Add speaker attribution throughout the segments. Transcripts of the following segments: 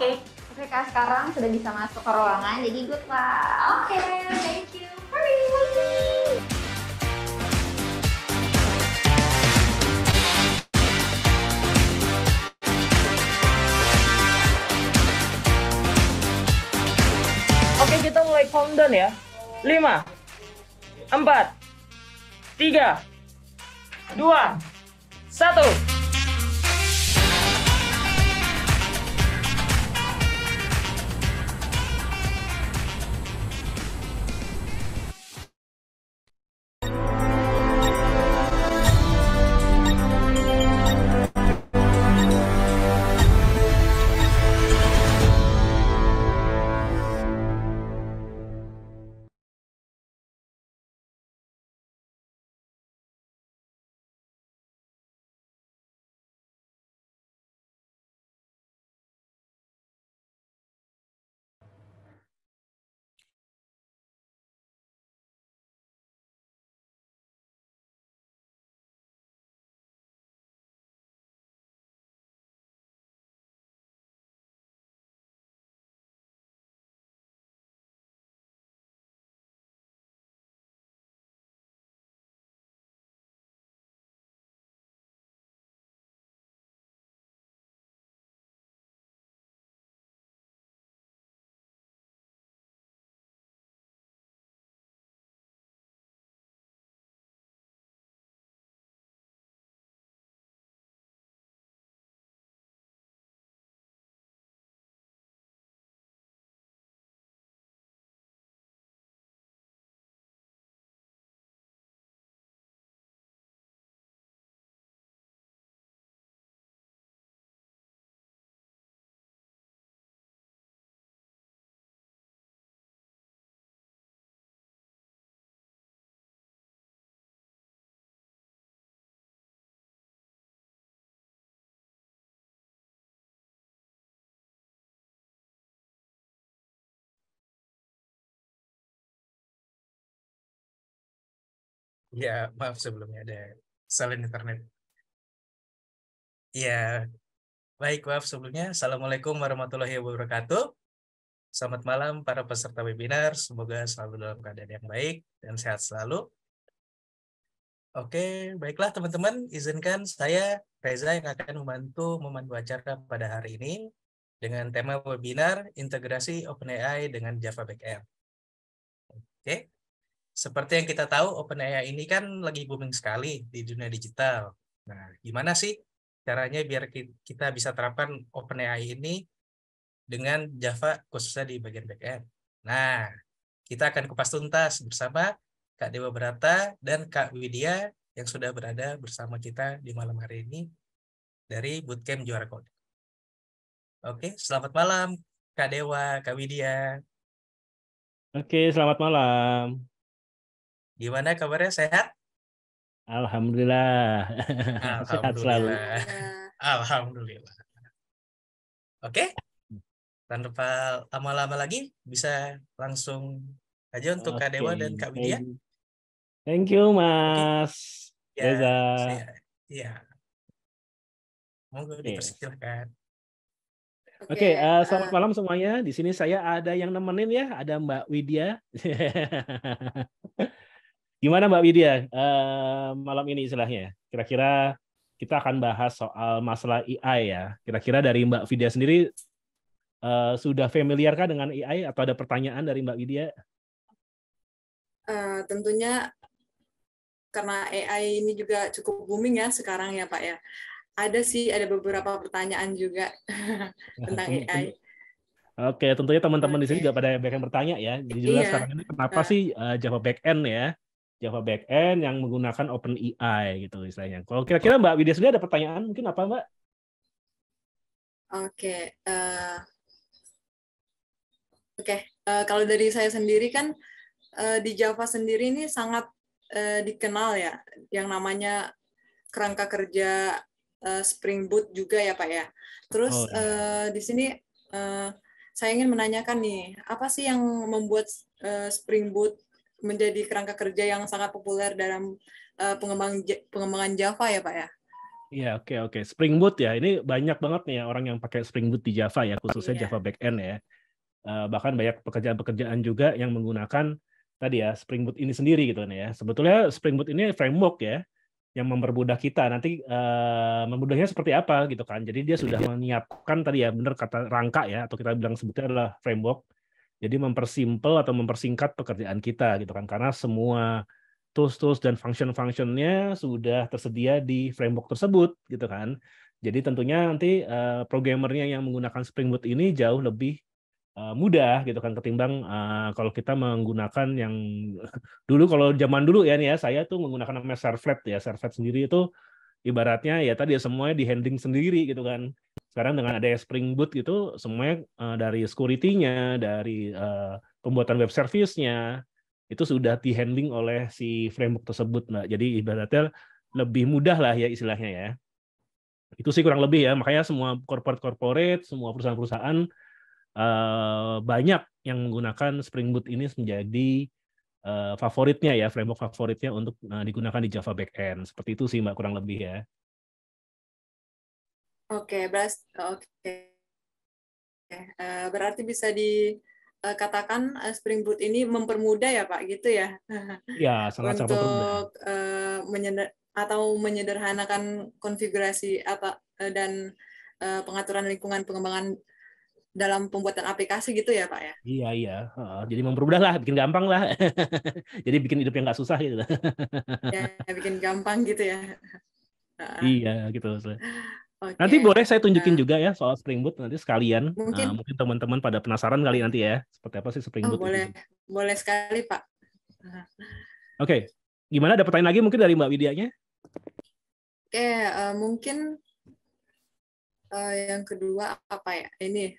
Speaker 1: Oke Kak, sekarang sudah bisa masuk ke ruangan, jadi good luck.
Speaker 2: Oke, thank you. Hurry.
Speaker 3: Oke, kita mulai countdown ya. 5, 4, 3, 2, 1.
Speaker 4: Ya, maaf sebelumnya ada kesalahan internet. Ya, baik, maaf sebelumnya. Assalamualaikum warahmatullahi wabarakatuh. Selamat malam para peserta webinar. Semoga selalu dalam keadaan yang baik dan sehat selalu. Oke, baiklah teman-teman. Izinkan saya, Reza, yang akan memandu acara pada hari ini dengan tema webinar Integrasi OpenAI dengan Java Backend. Oke. Seperti yang kita tahu, OpenAI ini kan lagi booming sekali di dunia digital. Nah, gimana sih caranya biar kita bisa terapkan OpenAI ini dengan Java khususnya di bagian backend? Nah, kita akan kupas tuntas bersama Kak Dewa Berata dan Kak Widya yang sudah berada bersama kita di malam hari ini dari Bootcamp Juara Coding. Oke, selamat malam Kak Dewa, Kak Widya.
Speaker 5: Oke, selamat malam.
Speaker 4: Gimana kabarnya, sehat?
Speaker 5: Alhamdulillah. Sehat selalu.
Speaker 4: Alhamdulillah. Oke, tanpa lama-lama lagi, bisa langsung aja untuk Kak Dewa dan Kak Widya.
Speaker 5: Thank you, Mas
Speaker 4: Ya,
Speaker 5: Reza.
Speaker 4: ya. Monggo dipersilahkan.
Speaker 5: Oke, selamat malam semuanya. Di sini saya ada yang nemenin ya, ada Mbak Widya. Gimana Mbak Widya malam ini istilahnya? Kira-kira kita akan bahas soal masalah AI ya. Kira-kira dari Mbak Widya sendiri sudah familiarkah dengan AI atau ada pertanyaan dari Mbak Widya?
Speaker 6: Tentunya karena AI ini juga cukup booming ya sekarang ya Pak ya. Ada beberapa pertanyaan juga tentang AI.
Speaker 5: Oke, tentunya teman-teman di sini juga pada banyak yang bertanya ya. Jadi juga sekarang ini kenapa sih Java Backend ya? Java Backend yang menggunakan OpenAI gitu istilahnya. Kalau kira-kira Mbak Widya sendiri ada pertanyaan mungkin apa Mbak?
Speaker 6: Kalau dari saya sendiri kan di Java sendiri ini sangat dikenal ya, yang namanya kerangka kerja Spring Boot juga ya Pak ya. Terus di sini saya ingin menanyakan nih, apa sih yang membuat Spring Boot menjadi kerangka kerja yang sangat populer dalam pengembangan Java ya Pak ya?
Speaker 5: Iya, oke. Spring Boot ya. Ini banyak banget nih ya orang yang pakai Spring Boot di Java ya, khususnya
Speaker 6: Iya.
Speaker 5: Java backend ya. Bahkan banyak pekerjaan-pekerjaan juga yang menggunakan tadi ya Spring Boot ini sendiri gitu kan ya. Sebetulnya Spring Boot ini framework ya yang mempermudah kita. Nanti memudahnya seperti apa gitu kan. Jadi dia sudah menyiapkan tadi ya, benar kata Rangka ya, atau kita bilang sebutnya adalah framework. Jadi mempersimpel atau mempersingkat pekerjaan kita gitu kan. Karena semua tools-tools dan function-functionnya sudah tersedia di framework tersebut gitu kan. Jadi tentunya nanti programmernya yang menggunakan Spring Boot ini jauh lebih mudah gitu kan ketimbang kalau kita menggunakan yang dulu, kalau zaman dulu ya nih ya, saya tuh menggunakan namanya Servlet ya. Servlet sendiri itu ibaratnya ya tadi ya semuanya di handling sendiri gitu kan. Sekarang dengan ada Spring Boot gitu semuanya dari security-nya, dari pembuatan web service-nya itu sudah di handling oleh si framework tersebut, Mbak. Jadi ibaratnya lebih mudah lah ya istilahnya ya. Itu sih kurang lebih ya. Makanya semua corporate, semua perusahaan-perusahaan banyak yang menggunakan Spring Boot ini menjadi favoritnya ya, framework favoritnya untuk digunakan di Java backend. Seperti itu sih Mbak kurang lebih ya.
Speaker 6: Oke, berarti bisa dikatakan Spring Boot ini mempermudah ya Pak, gitu ya?
Speaker 5: Ya, sangat-sangat mempermudah.
Speaker 6: Untuk menyederhanakan konfigurasi dan pengaturan lingkungan pengembangan dalam pembuatan aplikasi gitu ya Pak ya?
Speaker 5: Iya. Jadi mempermudah lah, bikin gampang lah. Jadi bikin hidupnya nggak susah gitu.
Speaker 6: Ya, bikin gampang gitu ya.
Speaker 5: Iya gitu.
Speaker 6: Oke.
Speaker 5: Nanti boleh saya tunjukin juga ya soal Spring Boot nanti sekalian.
Speaker 6: Mungkin
Speaker 5: Mungkin teman-teman pada penasaran kali nanti ya, seperti apa sih Spring Boot
Speaker 6: boleh,
Speaker 5: itu.
Speaker 6: boleh sekali Pak.
Speaker 5: Oke. Gimana, ada pertanyaan lagi mungkin dari Mbak Widianya?
Speaker 6: Oke, mungkin yang kedua apa ya? Ini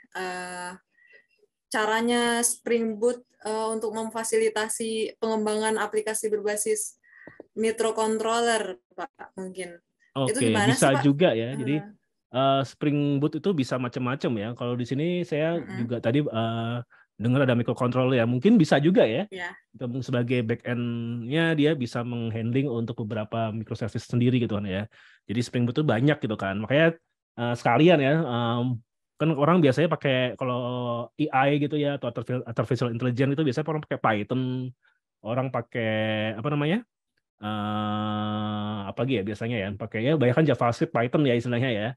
Speaker 6: caranya Spring Boot untuk memfasilitasi pengembangan aplikasi berbasis microcontroller, Pak, mungkin. Itu
Speaker 5: Oke,
Speaker 6: gimana
Speaker 5: bisa
Speaker 6: sih, Pak?
Speaker 5: juga ya. Jadi Spring Boot itu bisa macam-macam ya. Kalau di sini saya juga tadi dengar ada microcontroller ya. Mungkin bisa juga ya.
Speaker 6: Ya.
Speaker 5: Sebagai back-end-nya dia bisa menghandling untuk beberapa microservice sendiri gitu kan ya. Jadi Spring Boot itu banyak gitu kan. Makanya sekalian ya, kan orang biasanya pakai kalau AI gitu ya, atau artificial intelligence itu biasanya orang pakai Python, orang pakai apa namanya, apa lagi ya biasanya ya, pakainya banyak kan JavaScript, Python ya istilahnya ya.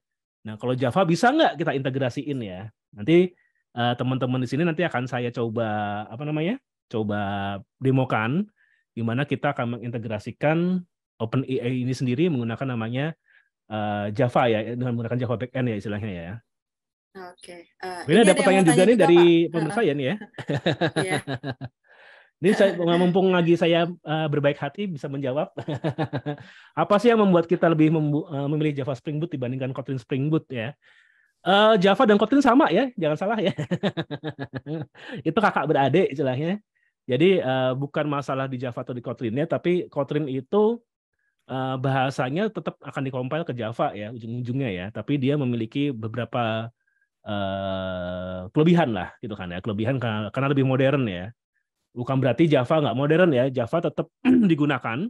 Speaker 5: Nah kalau Java bisa nggak kita integrasiin ya? Nanti teman-teman di sini nanti akan saya coba apa namanya, coba demokan gimana kita akan mengintegrasikan OpenAI ini sendiri menggunakan namanya Java ya, dengan menggunakan Java backend ya istilahnya ya.
Speaker 6: Oke.
Speaker 5: Ini ada pertanyaan juga nih dari pemirsa ya nih ya.
Speaker 6: Iya.
Speaker 5: Ini mumpung lagi saya berbaik hati bisa menjawab. Apa sih yang membuat kita lebih memilih Java Spring Boot dibandingkan Kotlin Spring Boot ya? Java dan Kotlin sama ya, jangan salah ya. Itu kakak beradik istilahnya. Jadi bukan masalah di Java atau di Kotlinnya, tapi Kotlin itu bahasanya tetap akan dikompil ke Java ya ujung-ujungnya ya. Tapi dia memiliki beberapa kelebihan lah gitu kan ya. Kelebihan karena lebih modern ya. Bukan berarti Java nggak modern ya, Java tetap digunakan.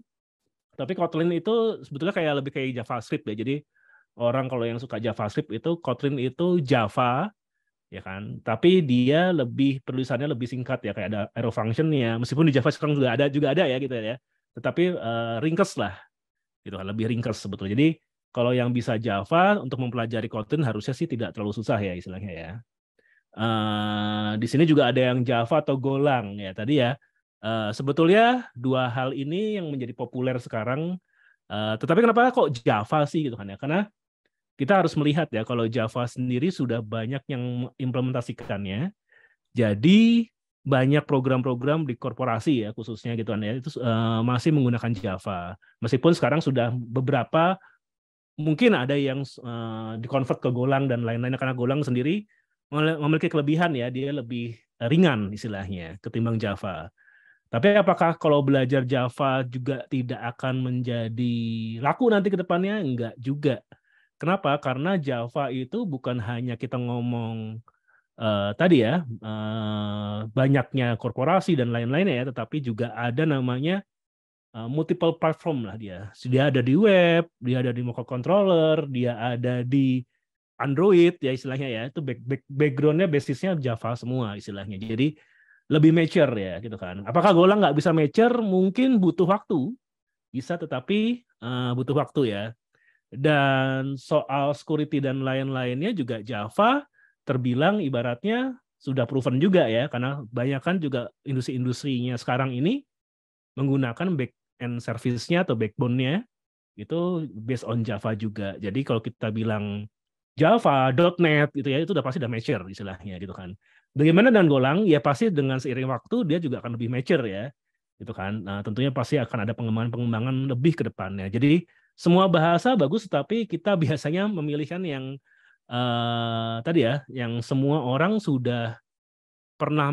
Speaker 5: Tapi Kotlin itu sebetulnya kayak lebih kayak JavaScript ya. Jadi orang kalau yang suka JavaScript itu Kotlin itu Java ya kan. Tapi dia lebih penulisannya lebih singkat ya, kayak ada arrow function-nya. Meskipun di Java sekarang juga ada ya gitu ya. Tetapi ringkes lah gitu kan, lebih ringkes sebetulnya. Jadi kalau yang bisa Java untuk mempelajari Kotlin harusnya sih tidak terlalu susah ya istilahnya ya. Di sini juga ada yang Java atau Golang ya tadi ya. Sebetulnya dua hal ini yang menjadi populer sekarang. Tetapi kenapa kok Java sih gitu kan ya? Karena kita harus melihat ya kalau Java sendiri sudah banyak yang mengimplementasikannya. Jadi banyak program-program di korporasi ya khususnya gitu kan ya itu masih menggunakan Java. Meskipun sekarang sudah beberapa mungkin ada yang dikonvert ke Golang dan lain-lainnya karena Golang sendiri memiliki kelebihan ya, dia lebih ringan istilahnya ketimbang Java. Tapi apakah kalau belajar Java juga tidak akan menjadi laku nanti ke depannya? Enggak juga. Kenapa? Karena Java itu bukan hanya kita ngomong tadi ya, banyaknya korporasi dan lain-lainnya ya, tetapi juga ada namanya multiple platform lah dia. Dia ada di web, dia ada di microcontroller, dia ada di Android ya istilahnya ya. Itu background-nya basisnya Java semua istilahnya. Jadi lebih mature ya gitu kan. Apakah Golang nggak bisa mature? Mungkin butuh waktu. Bisa, tetapi butuh waktu ya. Dan soal security dan lain-lainnya juga Java terbilang ibaratnya sudah proven juga ya. Karena banyak kan juga industri-industrinya sekarang ini menggunakan back-end service-nya atau backbone-nya itu based on Java juga. Jadi kalau kita bilang Java, .NET gitu ya, itu udah pasti udah mature istilahnya gitu kan. Bagaimana dengan Golang? Ya pasti dengan seiring waktu dia juga akan lebih mature ya. Gitu kan. Nah, tentunya pasti akan ada pengembangan-pengembangan lebih ke depannya. Jadi semua bahasa bagus, tapi kita biasanya memilihkan yang tadi ya, yang semua orang sudah pernah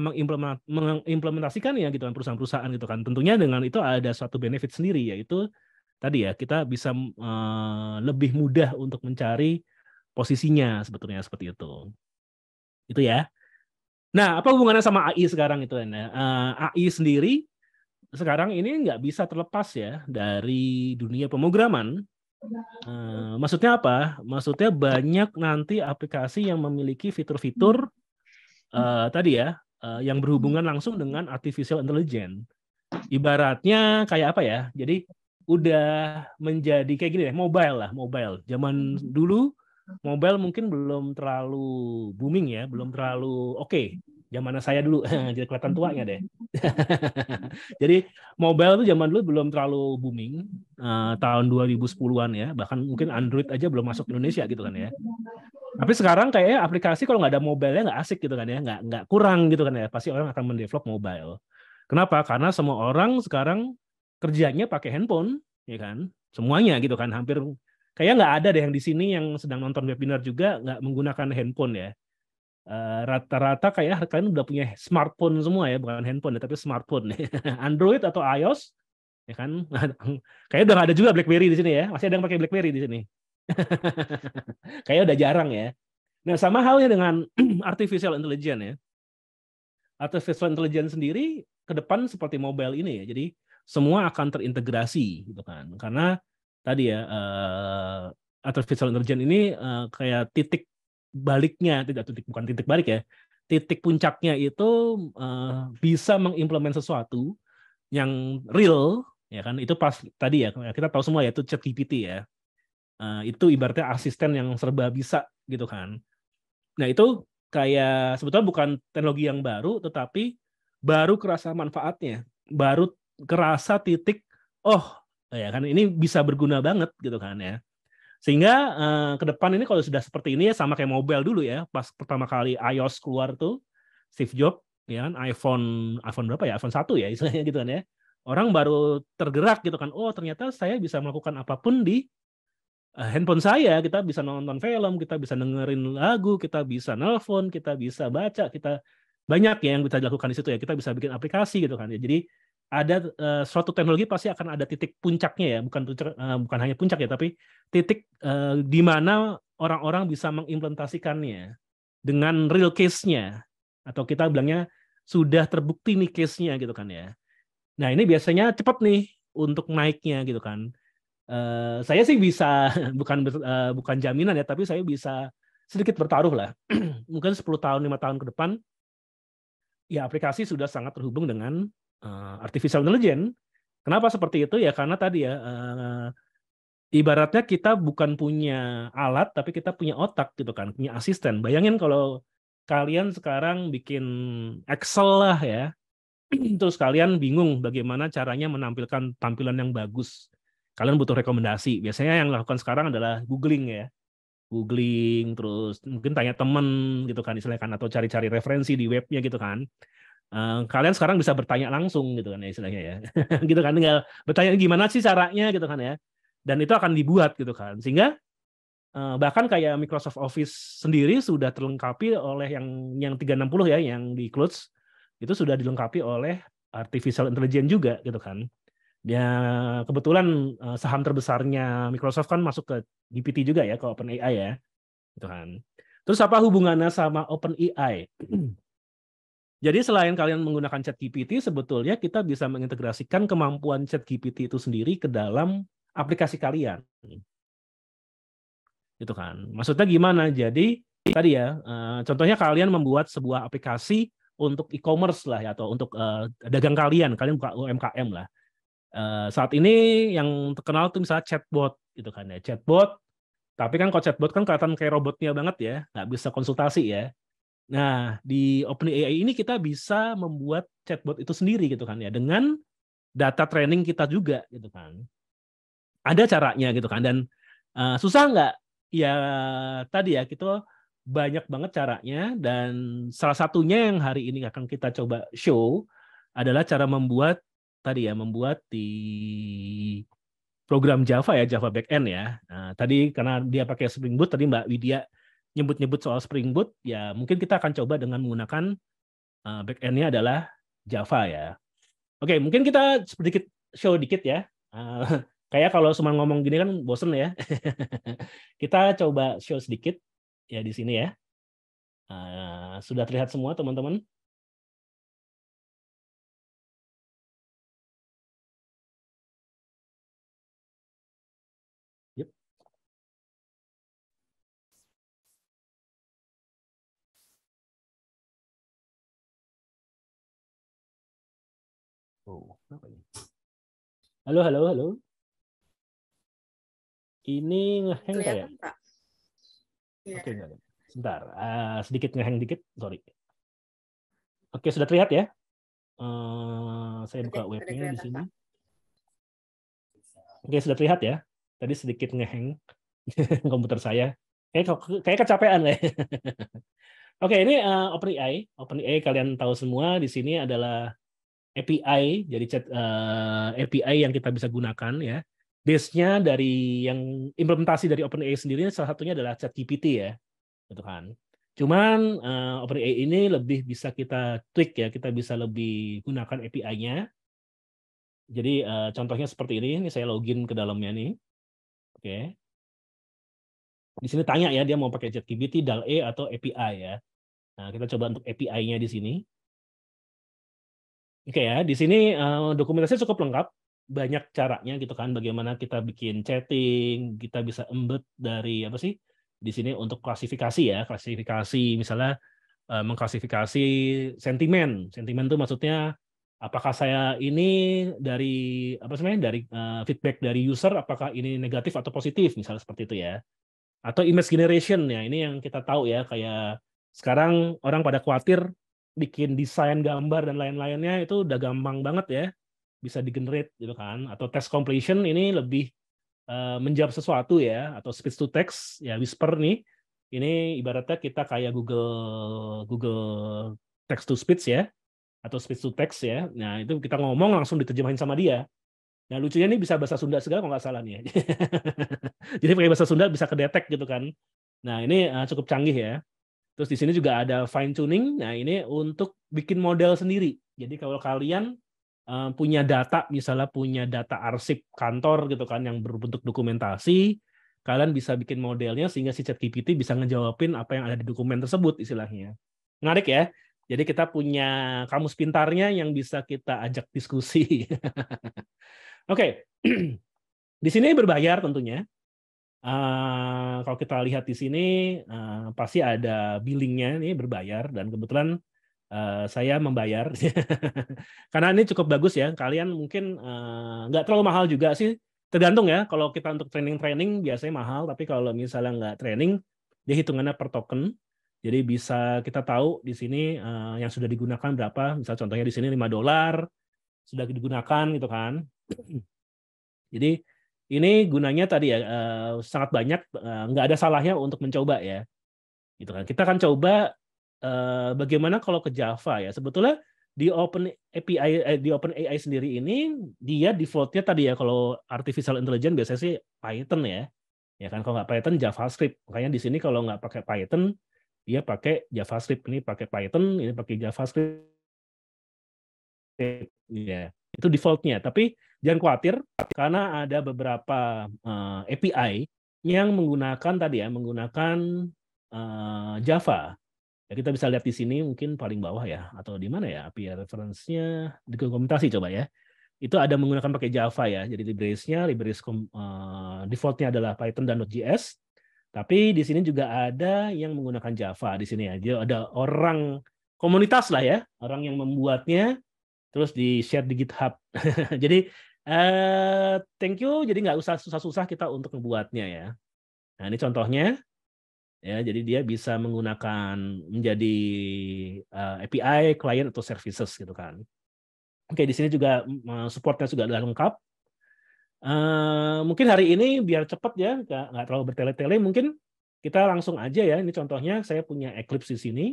Speaker 5: mengimplementasikan ya gitu kan, perusahaan-perusahaan gitu kan. Tentunya dengan itu ada suatu benefit sendiri, yaitu tadi ya, kita bisa lebih mudah untuk mencari posisinya sebetulnya seperti itu. Itu ya. Nah, apa hubungannya sama AI sekarang itu? AI sendiri sekarang ini nggak bisa terlepas ya dari dunia pemrograman. Maksudnya apa? Maksudnya banyak nanti aplikasi yang memiliki fitur-fitur tadi ya, yang berhubungan langsung dengan artificial intelligence. Ibaratnya kayak apa ya? Jadi udah menjadi kayak gini deh, mobile lah, mobile. Zaman dulu mobile mungkin belum terlalu booming ya, belum terlalu oke. Zaman saya dulu, jadi kelihatan tuanya deh. Jadi mobile tuh zaman dulu belum terlalu booming, tahun 2010-an ya, bahkan mungkin Android aja belum masuk Indonesia gitu kan ya. Tapi sekarang kayaknya aplikasi kalau nggak ada mobile-nya nggak asik gitu kan ya, nggak kurang gitu kan ya. Pasti orang akan mendevelop mobile. Kenapa? Karena semua orang sekarang kerjanya pakai handphone, ya kan? Semuanya gitu kan, hampir kayaknya nggak ada deh yang di sini yang sedang nonton webinar juga nggak menggunakan handphone ya. Rata-rata kayak kalian udah punya smartphone semua ya, bukan handphone ya, tapi smartphone. Android atau iOS, ya kan? Kayaknya udah nggak ada juga BlackBerry di sini ya. Masih ada yang pakai BlackBerry di sini. Kayaknya udah jarang ya. Nah, sama halnya dengan artificial intelligence ya. Artificial intelligence sendiri ke depan seperti mobile ini ya. Jadi semua akan terintegrasi gitu kan. Karena tadi ya artificial intelligence ini kayak titik baliknya, bukan titik balik ya. Titik puncaknya itu bisa mengimplement sesuatu yang real ya kan. Itu pas tadi ya kita tahu semua ya, itu ChatGPT ya. Itu ibaratnya asisten yang serba bisa gitu kan. Nah itu kayak sebetulnya bukan teknologi yang baru, tetapi baru kerasa manfaatnya, baru kerasa titik, oh ya kan ini bisa berguna banget gitu kan ya. Sehingga ke depan ini kalau sudah seperti ini ya sama kayak mobile dulu ya, pas pertama kali iOS keluar tuh, Steve Jobs ya kan, iPhone berapa ya, iPhone 1 ya istilahnya gitu kan ya. Orang baru tergerak gitu kan, oh ternyata saya bisa melakukan apapun di handphone saya. Kita bisa nonton film, kita bisa dengerin lagu, kita bisa nelpon, kita bisa baca, kita banyak ya yang bisa dilakukan di situ ya. Kita bisa bikin aplikasi gitu kan ya. Jadi ada suatu teknologi pasti akan ada titik puncaknya ya, bukan hanya puncak ya, tapi titik di mana orang-orang bisa mengimplementasikannya dengan real case-nya, atau kita bilangnya sudah terbukti nih case-nya gitu kan ya. Nah ini biasanya cepat nih untuk naiknya gitu kan. Saya sih bisa bukan jaminan ya, tapi saya bisa sedikit bertaruh lah. Mungkin 10 tahun, 5 tahun ke depan ya aplikasi sudah sangat terhubung dengan artificial intelligence. Kenapa seperti itu ya? Karena tadi ya ibaratnya kita bukan punya alat, tapi kita punya otak gitu kan, punya asisten. Bayangin kalau kalian sekarang bikin Excel lah ya, terus kalian bingung bagaimana caranya menampilkan tampilan yang bagus. Kalian butuh rekomendasi. Biasanya yang dilakukan sekarang adalah googling ya. Googling, terus mungkin tanya temen gitu kan istilahnya kan, atau cari-cari referensi di webnya gitu kan. Kalian sekarang bisa bertanya langsung gitu kan ya istilahnya ya. Gitu kan, tinggal bertanya gimana sih caranya gitu kan ya. Dan itu akan dibuat gitu kan. Sehingga bahkan kayak Microsoft Office sendiri sudah terlengkapi oleh yang 360 ya, yang di clouds itu sudah dilengkapi oleh artificial intelligence juga gitu kan. Ya kebetulan saham terbesarnya Microsoft kan masuk ke GPT juga ya, ke OpenAI ya. Gitu kan. Terus apa hubungannya sama OpenAI? Jadi selain kalian menggunakan ChatGPT, sebetulnya kita bisa mengintegrasikan kemampuan ChatGPT itu sendiri ke dalam aplikasi kalian. Gitu kan. Maksudnya gimana? Jadi tadi ya, contohnya kalian membuat sebuah aplikasi untuk e-commerce lah ya, atau untuk dagang kalian buka UMKM lah. Saat ini yang terkenal tuh misalnya chatbot gitu kan ya, chatbot. Tapi kan kalau chatbot kan kelihatan kayak robotnya banget ya, nggak bisa konsultasi ya. Nah, di OpenAI ini kita bisa membuat chatbot itu sendiri gitu kan ya, dengan data training kita juga gitu kan. Ada caranya gitu kan, dan susah nggak? Ya tadi ya, kita banyak banget caranya, dan salah satunya yang hari ini akan kita coba show adalah cara membuat tadi ya, membuat di program Java ya, Java backend ya. Nah, tadi karena dia pakai Spring Boot, tadi Mbak Widya nyebut-nyebut soal Spring Boot, ya mungkin kita akan coba dengan menggunakan backend-nya adalah Java ya. Oke, mungkin kita sedikit show dikit ya. Kayak kalau cuma ngomong gini kan bosen ya. Kita coba show sedikit ya di sini ya. Sudah terlihat semua teman-teman? Yep. Oh, apa ini? Halo, halo, halo. Ini ngeheng kayak.
Speaker 6: Kelihatan, Pak? Iya.
Speaker 5: Oke, enggak. Sebentar. Sedikit ngeheng dikit, sorry. Oke, sudah terlihat ya? Saya buka
Speaker 6: Oke,
Speaker 5: webnya di
Speaker 6: kelihatan,
Speaker 5: sini.
Speaker 6: Pak.
Speaker 5: Oke, sudah terlihat ya? Tadi sedikit ngeheng komputer saya. Kayak kecapean ya. Oke, ini OpenAI. OpenAI kalian tahu semua di sini adalah API, jadi API yang kita bisa gunakan ya. Base-nya dari yang implementasi dari OpenAI sendiri salah satunya adalah ChatGPT ya, gitu kan. Cuman OpenAI ini lebih bisa kita tweak ya, kita bisa lebih gunakan API-nya. Jadi contohnya seperti ini saya login ke dalamnya nih. Oke. Di sini tanya ya dia mau pakai ChatGPT, DAL-E atau API ya. Nah, kita coba untuk API-nya di sini. Oke ya, di sini dokumentasinya cukup lengkap, banyak caranya gitu kan, bagaimana kita bikin chatting, kita bisa embed dari apa sih di sini untuk klasifikasi ya, klasifikasi misalnya mengklasifikasi sentimen itu maksudnya apakah saya ini dari apa sebenarnya dari feedback dari user apakah ini negatif atau positif misalnya seperti itu ya, atau image generation ya, ini yang kita tahu ya, kayak sekarang orang pada khawatir bikin desain gambar dan lain-lainnya itu udah gampang banget ya, bisa di-generate gitu kan, atau text completion ini lebih menjawab sesuatu ya, atau speech to text ya, Whisper nih ini ibaratnya kita kayak Google text to speech ya, atau speech to text ya. Nah itu kita ngomong langsung diterjemahin sama dia. Nah lucunya nih bisa bahasa Sunda segala kalau nggak salah nih ya. Jadi pakai bahasa Sunda bisa kedetek gitu kan. Nah ini cukup canggih ya. Terus di sini juga ada fine tuning. Nah, ini untuk bikin model sendiri. Jadi kalau kalian punya data, misalnya punya data arsip kantor gitu kan yang berbentuk dokumentasi, kalian bisa bikin modelnya sehingga si ChatGPT bisa ngejawabin apa yang ada di dokumen tersebut istilahnya. Menarik ya. Jadi kita punya kamus pintarnya yang bisa kita ajak diskusi. Oke. Di sini berbayar tentunya. Kalau kita lihat di sini pasti ada billingnya nih berbayar, dan kebetulan saya membayar karena ini cukup bagus ya. Kalian mungkin nggak terlalu mahal juga sih, tergantung ya. Kalau kita untuk training biasanya mahal, tapi kalau misalnya nggak training dia hitungannya per token. Jadi bisa kita tahu di sini yang sudah digunakan berapa. Misal contohnya di sini $5 sudah digunakan gitu kan. Jadi ini gunanya tadi ya sangat banyak, nggak ada salahnya untuk mencoba ya, gitu kan. Kita akan coba bagaimana kalau ke Java ya. Sebetulnya di OpenAI sendiri ini dia defaultnya tadi ya, kalau artificial intelligence biasanya sih Python ya kan. Kalau nggak Python JavaScript. Makanya di sini kalau nggak pakai Python dia pakai JavaScript, ini pakai Python, ini pakai JavaScript ya. Itu defaultnya. Tapi jangan khawatir karena ada beberapa API yang menggunakan tadi ya, menggunakan Java. Ya, kita bisa lihat di sini mungkin paling bawah ya, atau di mana ya API reference-nya, dokumentasi coba ya. Itu ada menggunakan pakai Java ya. Jadi libraries-nya, default-nya adalah Python dan Node.js. Tapi di sini juga ada yang menggunakan Java di sini ya. Dia ada orang komunitas lah ya, orang yang membuatnya terus di-share di GitHub. Jadi thank you. Jadi nggak usah susah-susah kita untuk membuatnya ya. Nah, ini contohnya. Ya, jadi dia bisa menggunakan menjadi API, client atau services gitu kan. Oke, di sini juga supportnya juga sudah lengkap. Mungkin hari ini biar cepat ya, nggak terlalu bertele-tele, mungkin kita langsung aja ya. Ini contohnya saya punya Eclipse di sini.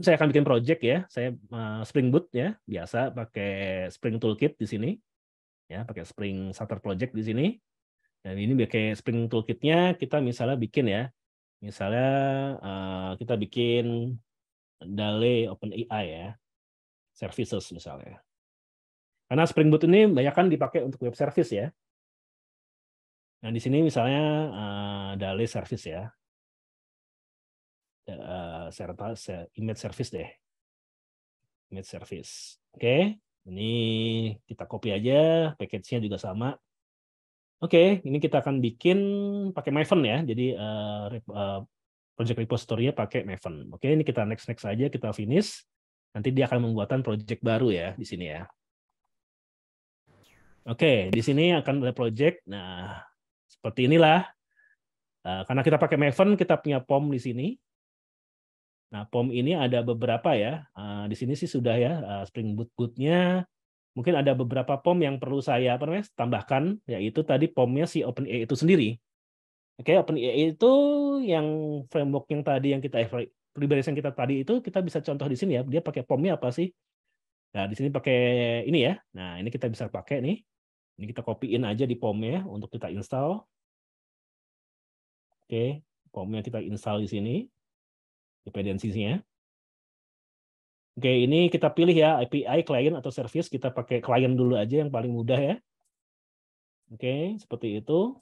Speaker 5: Saya akan bikin project ya. Saya Spring Boot ya, biasa pakai Spring Toolkit di sini. Ya, pakai Spring Starter Project di sini. Dan ini pakai Spring Toolkit-nya kita misalnya bikin ya. Misalnya kita bikin DALL-E OpenAI ya, services misalnya. Karena Spring Boot ini banyak kan dipakai untuk web service ya. Nah di sini misalnya DALL-E service ya, image service deh, image service. Oke, ini kita copy aja, package-nya juga sama. Oke, ini kita akan bikin pakai Maven ya. Jadi project repository-nya pakai Maven. Oke, ini kita next aja, kita finish. Nanti dia akan membuatkan project baru ya di sini ya. Oke, di sini akan ada project. Nah, seperti inilah. Karena kita pakai Maven, kita punya POM di sini. Nah, POM ini ada beberapa ya. Di sini sih sudah ya Spring Boot-nya. Mungkin ada beberapa POM yang perlu saya tambahkan, yaitu tadi POM-nya si OpenAI itu sendiri. Oke, OpenAI itu yang framework yang tadi yang kita libraries yang kita tadi itu kita bisa contoh di sini ya. Dia pakai POM-nya apa sih? Nah, di sini pakai ini ya. Nah, ini kita bisa pakai nih. Ini kita copy-in aja di POM-nya untuk kita install. Oke, POM-nya kita install di sini. Dependensinya. Oke, ini kita pilih ya API, client atau service. Kita pakai client dulu aja yang paling mudah ya. Oke, seperti itu.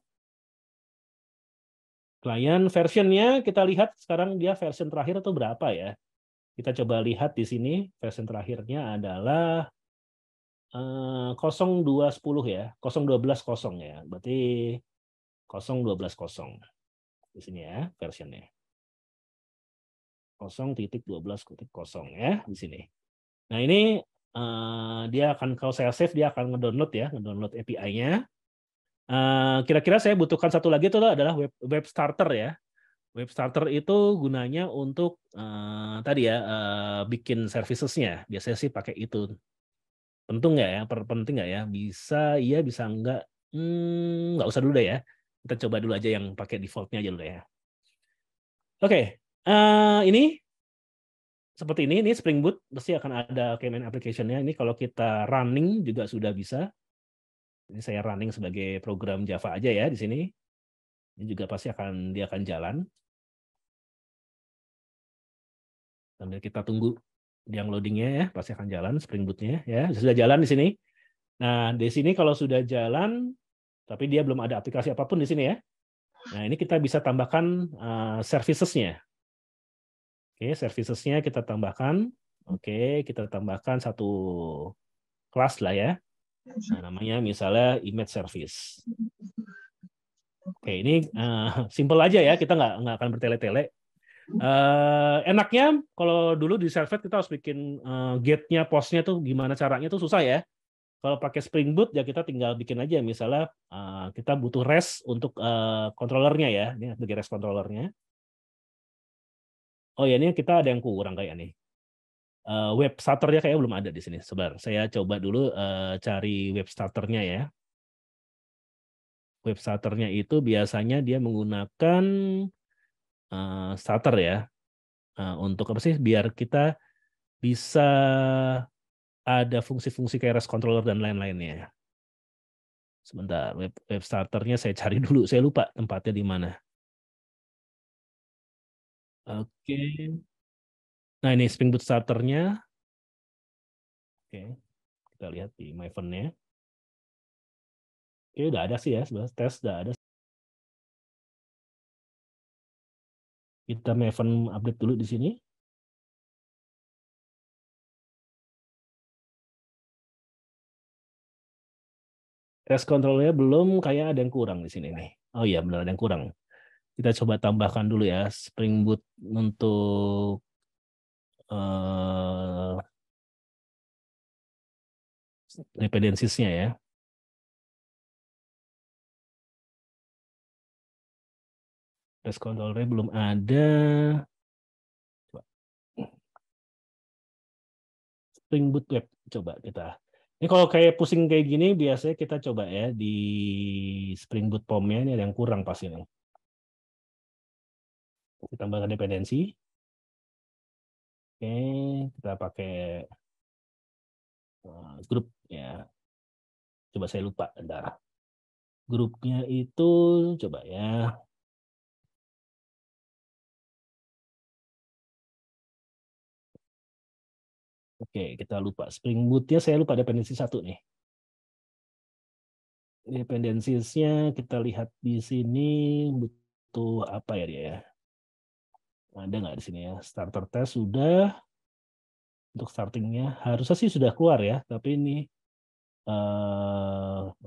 Speaker 5: Client versionnya kita lihat sekarang dia version terakhir atau berapa ya. Kita coba lihat di sini version terakhirnya adalah 0210 ya. 0210 ya. Berarti 0210 di sini ya versionnya. 0.12.0 ya di sini. Nah ini dia akan kalau saya save dia akan ngedownload ya, ngedownload API-nya. Kira-kira saya butuhkan satu lagi itu adalah web starter ya. Web starter itu gunanya untuk tadi ya bikin services-nya. Biasanya sih pakai itu. Penting nggak ya? Penting nggak ya? Bisa iya, bisa enggak. Nggak usah dulu deh ya. Kita coba dulu aja yang pakai default-nya aja dulu ya. Oke. Ini seperti ini Spring Boot pasti akan ada main application-nya. Ini kalau kita running juga sudah bisa. Ini saya running sebagai program Java aja ya di sini. Ini juga pasti dia akan jalan. Sambil kita tunggu yang loading-nya ya, pasti akan jalan Spring Boot-nya ya. Sudah jalan di sini. Nah, di sini kalau sudah jalan tapi dia belum ada aplikasi apapun di sini ya. Nah, ini kita bisa tambahkan services-nya. Oke, services-nya kita tambahkan. Oke, kita tambahkan satu kelas lah ya. Nah, namanya misalnya image service. Oke, ini simple aja ya. Kita nggak akan bertele-tele. Enaknya kalau dulu di Servlet kita harus bikin get-nya, post-nya tuh gimana caranya tuh susah ya. Kalau pakai Spring Boot ya kita tinggal bikin aja. Misalnya kita butuh REST untuk controllernya ya. Ini sebagai REST controllernya. Oh ya, ini kita ada yang kurang kayak nih. Web starternya kayak belum ada di sini. Sebentar, saya coba dulu cari web starternya ya. Web starternya itu biasanya dia menggunakan starter ya. Untuk apa sih? Biar kita bisa ada fungsi-fungsi kayak REST controller dan lain-lainnya. Sebentar, web starternya saya cari dulu. Saya lupa tempatnya di mana. Oke. Nah, ini Spring Boot starternya. Oke. Kita lihat di Maven-nya. Oke, udah ada sih ya. Sebenarnya tes udah ada. Kita Maven update dulu di sini. Rest controlnya belum, kayak ada yang kurang di sini nih. Oh iya, benar ada yang kurang. Kita coba tambahkan dulu ya Spring Boot untuk dependencies-nya ya. Rest controlnya belum ada. Coba. Spring Boot Web coba kita. Ini kalau kayak pusing kayak gini biasanya kita coba ya di Spring Boot POM-nya ini ada yang kurang pasti nih. Kita tambahkan dependensi. Oke, kita pakai grup ya. Coba saya lupa, bentar. Grupnya itu coba ya. Oke, kita lupa Spring Boot-nya, saya lupa dependensi 1 nih. Dependensinya kita lihat di sini butuh apa ya dia ya? Ada nggak di sini ya? Starter test sudah. Untuk startingnya harusnya sih sudah keluar ya, tapi ini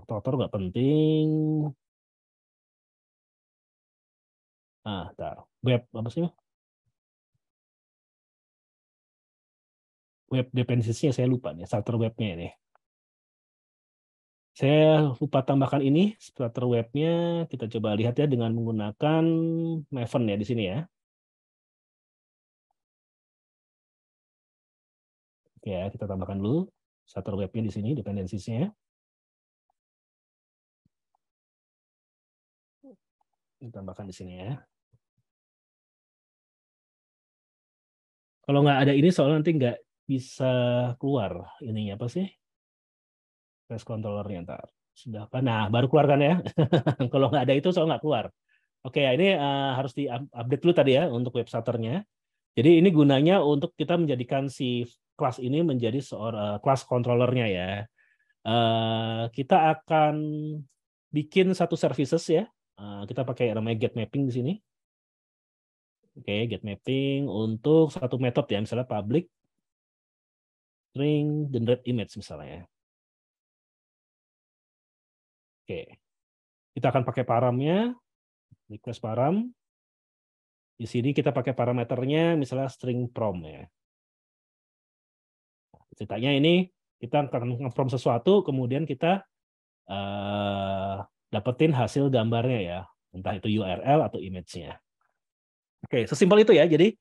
Speaker 5: rotor nggak penting. Tar. Web apa sih? Web dependensinya saya lupa nih, starter webnya ini. Saya lupa tambahkan ini, starter webnya. Kita coba lihat ya dengan menggunakan Maven ya di sini ya. Oke ya, kita tambahkan dulu starter webnya di sini, dependensinya. Ditambahkan di sini ya. Kalau nggak ada ini soalnya nanti nggak bisa keluar ininya apa sih? Rest controllernya ntar. Sudah kan? Nah, baru keluarkan ya. Kalau nggak ada itu soal nggak keluar. Oke, ini harus di-update dulu tadi ya untuk web starternya. Jadi ini gunanya untuk kita menjadikan si kelas ini menjadi seorang kelas controllernya ya. Kita akan bikin satu services ya. Kita pakai namanya get mapping di sini. Oke, get mapping untuk satu metode ya, misalnya public string generate image misalnya. Oke, kita akan pakai paramnya, request param. Di sini kita pakai parameternya, misalnya string prom ya. Ceritanya ini kita akan nge-prom sesuatu, kemudian kita dapetin hasil gambarnya ya, entah itu URL atau image-nya. Oke, sesimpel itu ya. Jadi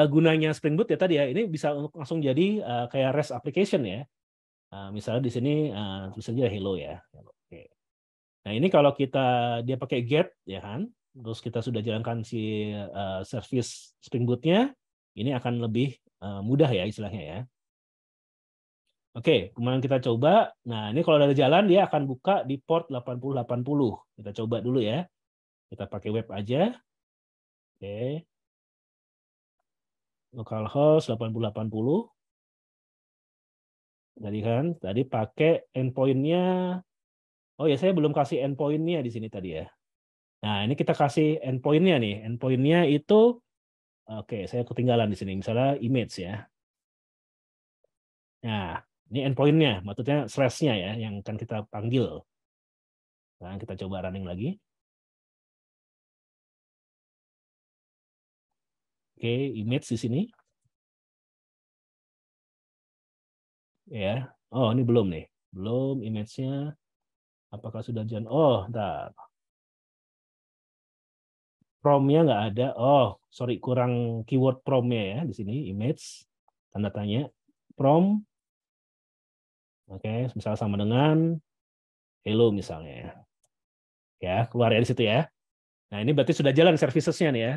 Speaker 5: gunanya Spring Boot ya tadi ya, ini bisa langsung jadi kayak REST application ya. Misalnya di sini tulis saja hello ya. Oke. Nah ini kalau dia pakai get ya kan, terus kita sudah jalankan si service Spring Boot-nya, ini akan lebih mudah ya istilahnya ya. Oke, kemudian kita coba. Nah ini kalau ada jalan dia akan buka di port 8080. Kita coba dulu ya. Kita pakai web aja. Oke. Localhost 8080. Tadi pakai endpoint-nya. Oh ya, saya belum kasih endpoint-nya di sini tadi ya. Nah, ini kita kasih endpoint-nya nih. Endpoint-nya itu, oke, saya ketinggalan di sini. Misalnya image ya. Nah, ini endpoint-nya, maksudnya slash-nya ya, yang akan kita panggil. Nah, kita coba running lagi. Oke, image di sini. Ya, oh ini belum nih. Belum image-nya. Apakah sudah jalan? Oh, ntar. Prom-nya nggak ada. Oh, sorry, kurang keyword prom-nya ya di sini. Image, tanda tanya. Prom. Oke, misal sama dengan hello misalnya. Ya, keluar ya di situ ya. Nah, ini berarti sudah jalan services-nya nih ya.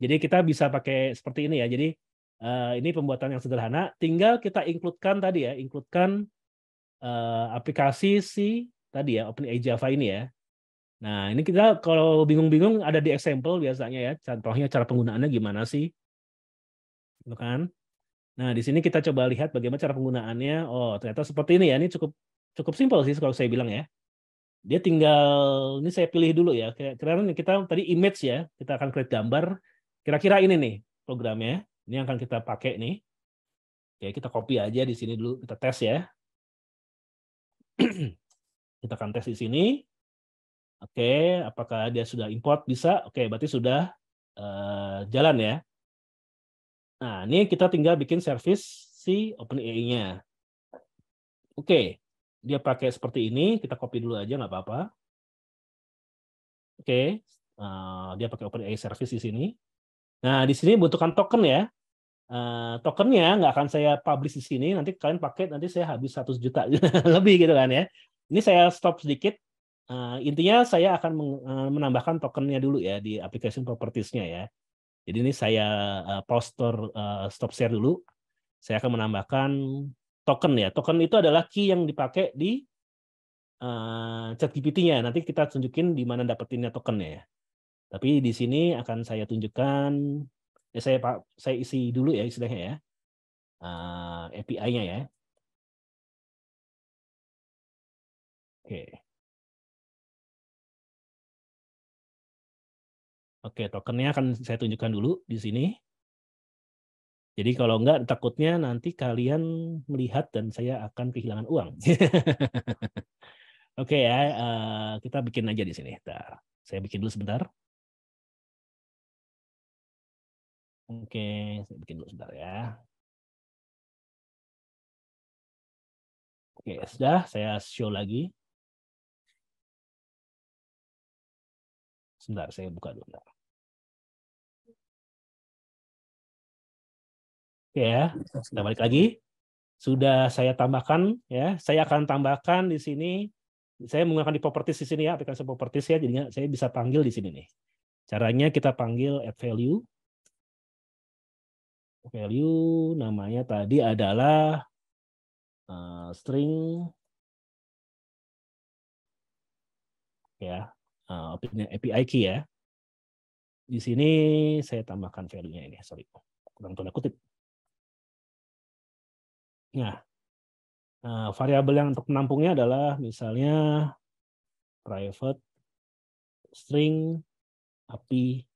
Speaker 5: Jadi kita bisa pakai seperti ini ya. Jadi ini pembuatan yang sederhana. Tinggal kita include-kan tadi ya, include-kan aplikasi si tadi ya, OpenAI Java ini ya. Nah, ini kita kalau bingung-bingung ada di example biasanya ya. Contohnya cara penggunaannya gimana sih? Gitu kan? Nah, di sini kita coba lihat bagaimana cara penggunaannya. Oh, ternyata seperti ini ya. Ini cukup simpel sih kalau saya bilang ya. Dia tinggal, ini saya pilih dulu ya. Kira-kira kita tadi image ya. Kita akan create gambar. Kira-kira ini nih programnya. Ini yang akan kita pakai nih. Oke, kita copy aja di sini dulu. Kita tes ya. Kita akan tes di sini. Oke, apakah dia sudah import? Bisa. Oke, berarti sudah jalan ya. Nah, ini kita tinggal bikin service si OpenAI-nya. Oke, dia pakai seperti ini. Kita copy dulu aja, nggak apa-apa. Oke, dia pakai OpenAI service di sini. Nah, di sini butuhkan token ya. Tokennya nggak akan saya publish di sini. Nanti kalian pakai, nanti saya habis 100 juta lebih gitu kan ya. Ini saya stop sedikit. Intinya saya akan menambahkan tokennya dulu ya di application properties-nya ya. Jadi ini saya stop share dulu. Saya akan menambahkan token ya. Token itu adalah key yang dipakai di ChatGPT-nya. Nanti kita tunjukin di mana dapetinnya tokennya ya. Tapi di sini akan saya tunjukkan, ya saya isi dulu ya istilahnya ya, API-nya ya. Oke, tokennya akan saya tunjukkan dulu di sini. Jadi kalau enggak, takutnya nanti kalian melihat dan saya akan kehilangan uang. Oke ya, kita bikin aja di sini. Bentar. Saya bikin dulu sebentar. Oke, saya bikin dulu sebentar ya. Oke, sudah. Saya show lagi. Sebentar, saya buka dulu. Bentar. Oke ya, kita balik lagi. Sudah saya tambahkan ya. Saya akan tambahkan di sini. Saya menggunakan di properties di sini ya, aplikasi properties ya. Jadinya saya bisa panggil di sini nih. Caranya kita panggil add value. Value namanya tadi adalah string ya, API key ya. Di sini saya tambahkan value-nya ini, sorry, kurang tanda kutip. Nah, variabel yang untuk menampungnya adalah misalnya private string API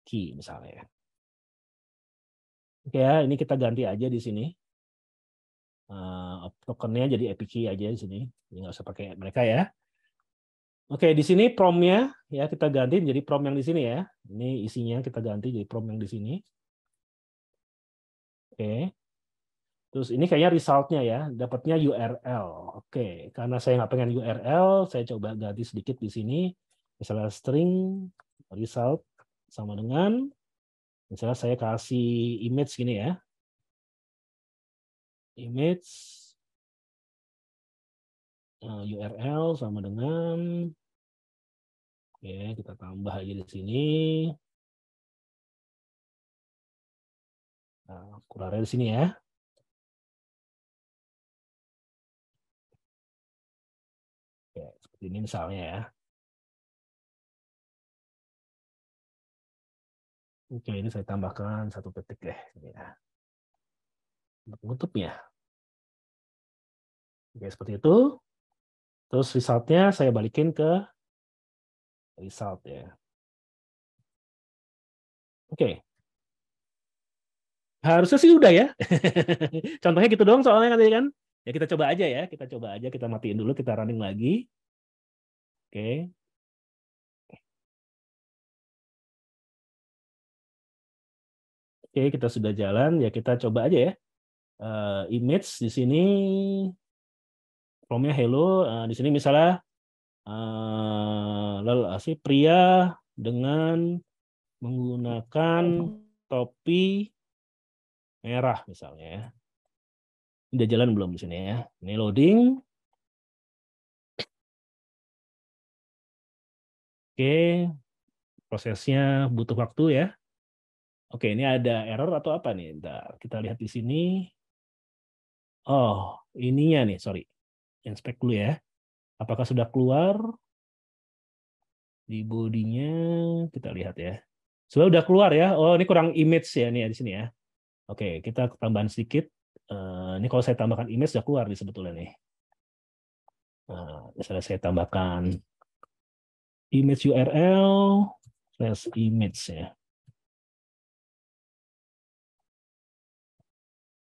Speaker 5: key misalnya. Oke ya, ini kita ganti aja di sini. Tokennya jadi API key aja di sini. Jadi nggak usah pakai mereka ya. Oke, di sini prompt-nya ya kita ganti jadi prompt yang di sini ya. Ini isinya kita ganti jadi prompt yang di sini. Oke. Terus ini kayaknya result-nya ya, dapatnya URL. Oke, karena saya nggak pengen URL, saya coba ganti sedikit di sini. Misalnya string result sama dengan, misalnya saya kasih image gini ya. Image URL sama dengan, oke, kita tambah aja di sini. Nah, kurangnya di sini ya. Oke, seperti ini misalnya ya. Oke, ini saya tambahkan 1 detik deh. Ya. Untuk penutupnya. Oke, seperti itu. Terus result-nya saya balikin ke result ya. Oke. Harusnya sih udah ya. Contohnya gitu doang soalnya kan. Ya kita coba aja ya. Kita coba aja, kita matiin dulu, kita running lagi. Oke. Oke, kita sudah jalan. Ya kita coba aja ya. Image di sini. Prompt-nya hello. Di sini misalnya pria dengan menggunakan topi merah misalnya ya. Udah jalan belum di sini ya? Ini loading. Oke, prosesnya butuh waktu ya. Oke, ini ada error atau apa nih? Bentar, kita lihat di sini. Oh, ininya nih, sorry. Inspect dulu ya. Apakah sudah keluar? Di bodinya kita lihat ya. Sudah keluar ya. Oh, ini kurang image ya nih ya di sini ya. Oke, kita tambahan sedikit. Ini kalau saya tambahkan image sudah keluar nih sebetulnya nih. Misalnya saya tambahkan image URL / image ya.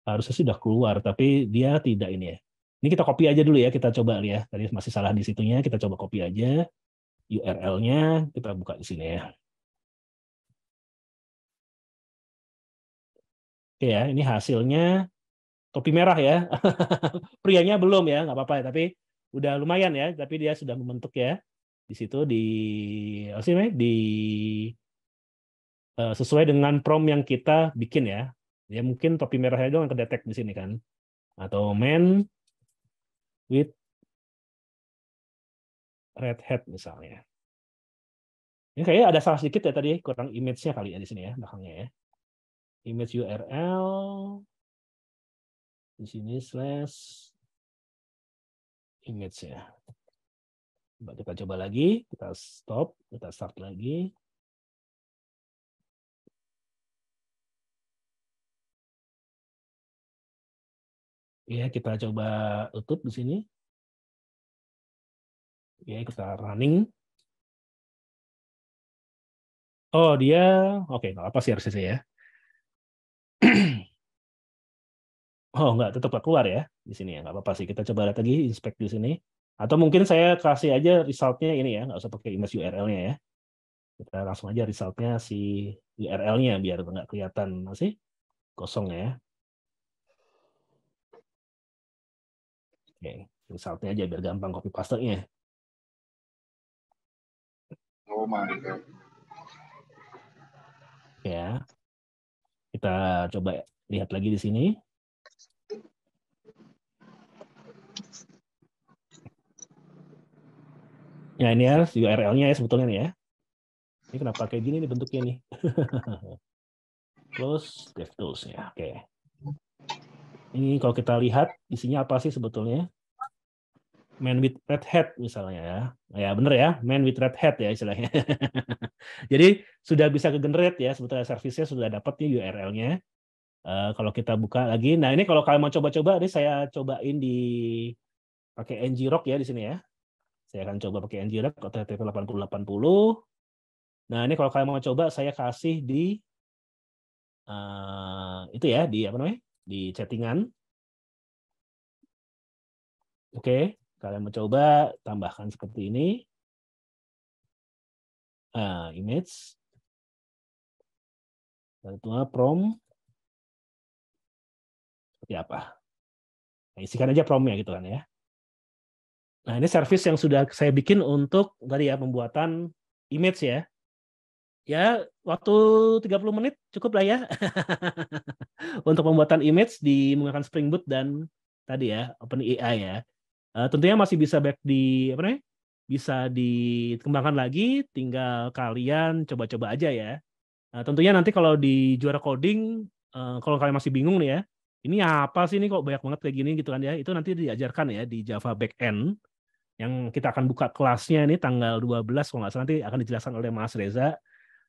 Speaker 5: Harusnya sudah keluar, tapi dia tidak ini ya. Ini kita copy aja dulu ya, kita coba ya. Tadi masih salah di situnya, kita coba copy aja URL-nya, kita buka di sini ya. Oke ya, ini hasilnya topi merah ya. Prianya belum ya, nggak apa-apa ya, tapi udah lumayan ya, tapi dia sudah membentuk ya. Di situ apa sih namanya? Sesuai dengan prompt yang kita bikin ya. Ya mungkin topi merahnya doang yang kedetek di sini kan. Atau man with red hat misalnya. Ini kayaknya ada salah sedikit ya tadi, kurang image-nya kali ya di sini ya, belakangnya ya. Image URL di sini / image ya. Kita coba lagi, kita stop, kita start lagi. Ya, kita coba tutup di sini. Ya, kita running. Oh, dia oke, nggak apa sih harusnya ya. Oh, nggak, tetap nggak keluar ya di sini ya, nggak apa-apa sih. Kita coba lihat lagi, inspect di sini. Atau mungkin saya kasih aja result-nya ini ya, nggak usah pakai image URL-nya ya. Kita langsung aja result-nya si URL-nya biar nggak kelihatan masih kosong ya. Oke, result-nya aja biar gampang copy paste-nya.
Speaker 7: Oh my God.
Speaker 5: Ya, kita coba lihat lagi di sini. Ya, ini ya URL-nya ya sebetulnya nih ya. Ini kenapa kayak gini nih bentuknya nih. Close DevTools-nya. Oke. Ini kalau kita lihat isinya apa sih sebetulnya? Man with red hat misalnya ya. Ya bener ya, man with red hat ya istilahnya. Jadi sudah bisa ke-generate ya, sebetulnya service-nya sudah dapat nih URL-nya. Kalau kita buka lagi, nah ini kalau kalian mau coba-coba, ini saya cobain di pakai ngrok ya di sini ya. Saya akan coba pakai ngrok OTTP 8080. Nah ini kalau kalian mau coba, saya kasih di itu ya, di apa namanya, di chattingan. Oke, kalian mau coba tambahkan seperti ini. Image. Lalu prompt. Seperti apa? Nah, isikan aja prompt-nya gitu kan ya. Nah, ini service yang sudah saya bikin untuk tadi ya pembuatan image ya. Ya, waktu 30 menit cukup lah ya. Untuk pembuatan image di menggunakan Spring Boot dan tadi ya OpenAI ya. Tentunya masih bisa back di apa namanya? Bisa dikembangkan lagi, tinggal kalian coba-coba aja ya. Tentunya nanti kalau di juara coding, kalau kalian masih bingung nih ya, ini apa sih ini kok banyak banget kayak gini gitu kan ya, itu nanti diajarkan ya di Java Backend, yang kita akan buka kelasnya ini tanggal 12, kalau nggak salah nanti akan dijelaskan oleh Mas Reza,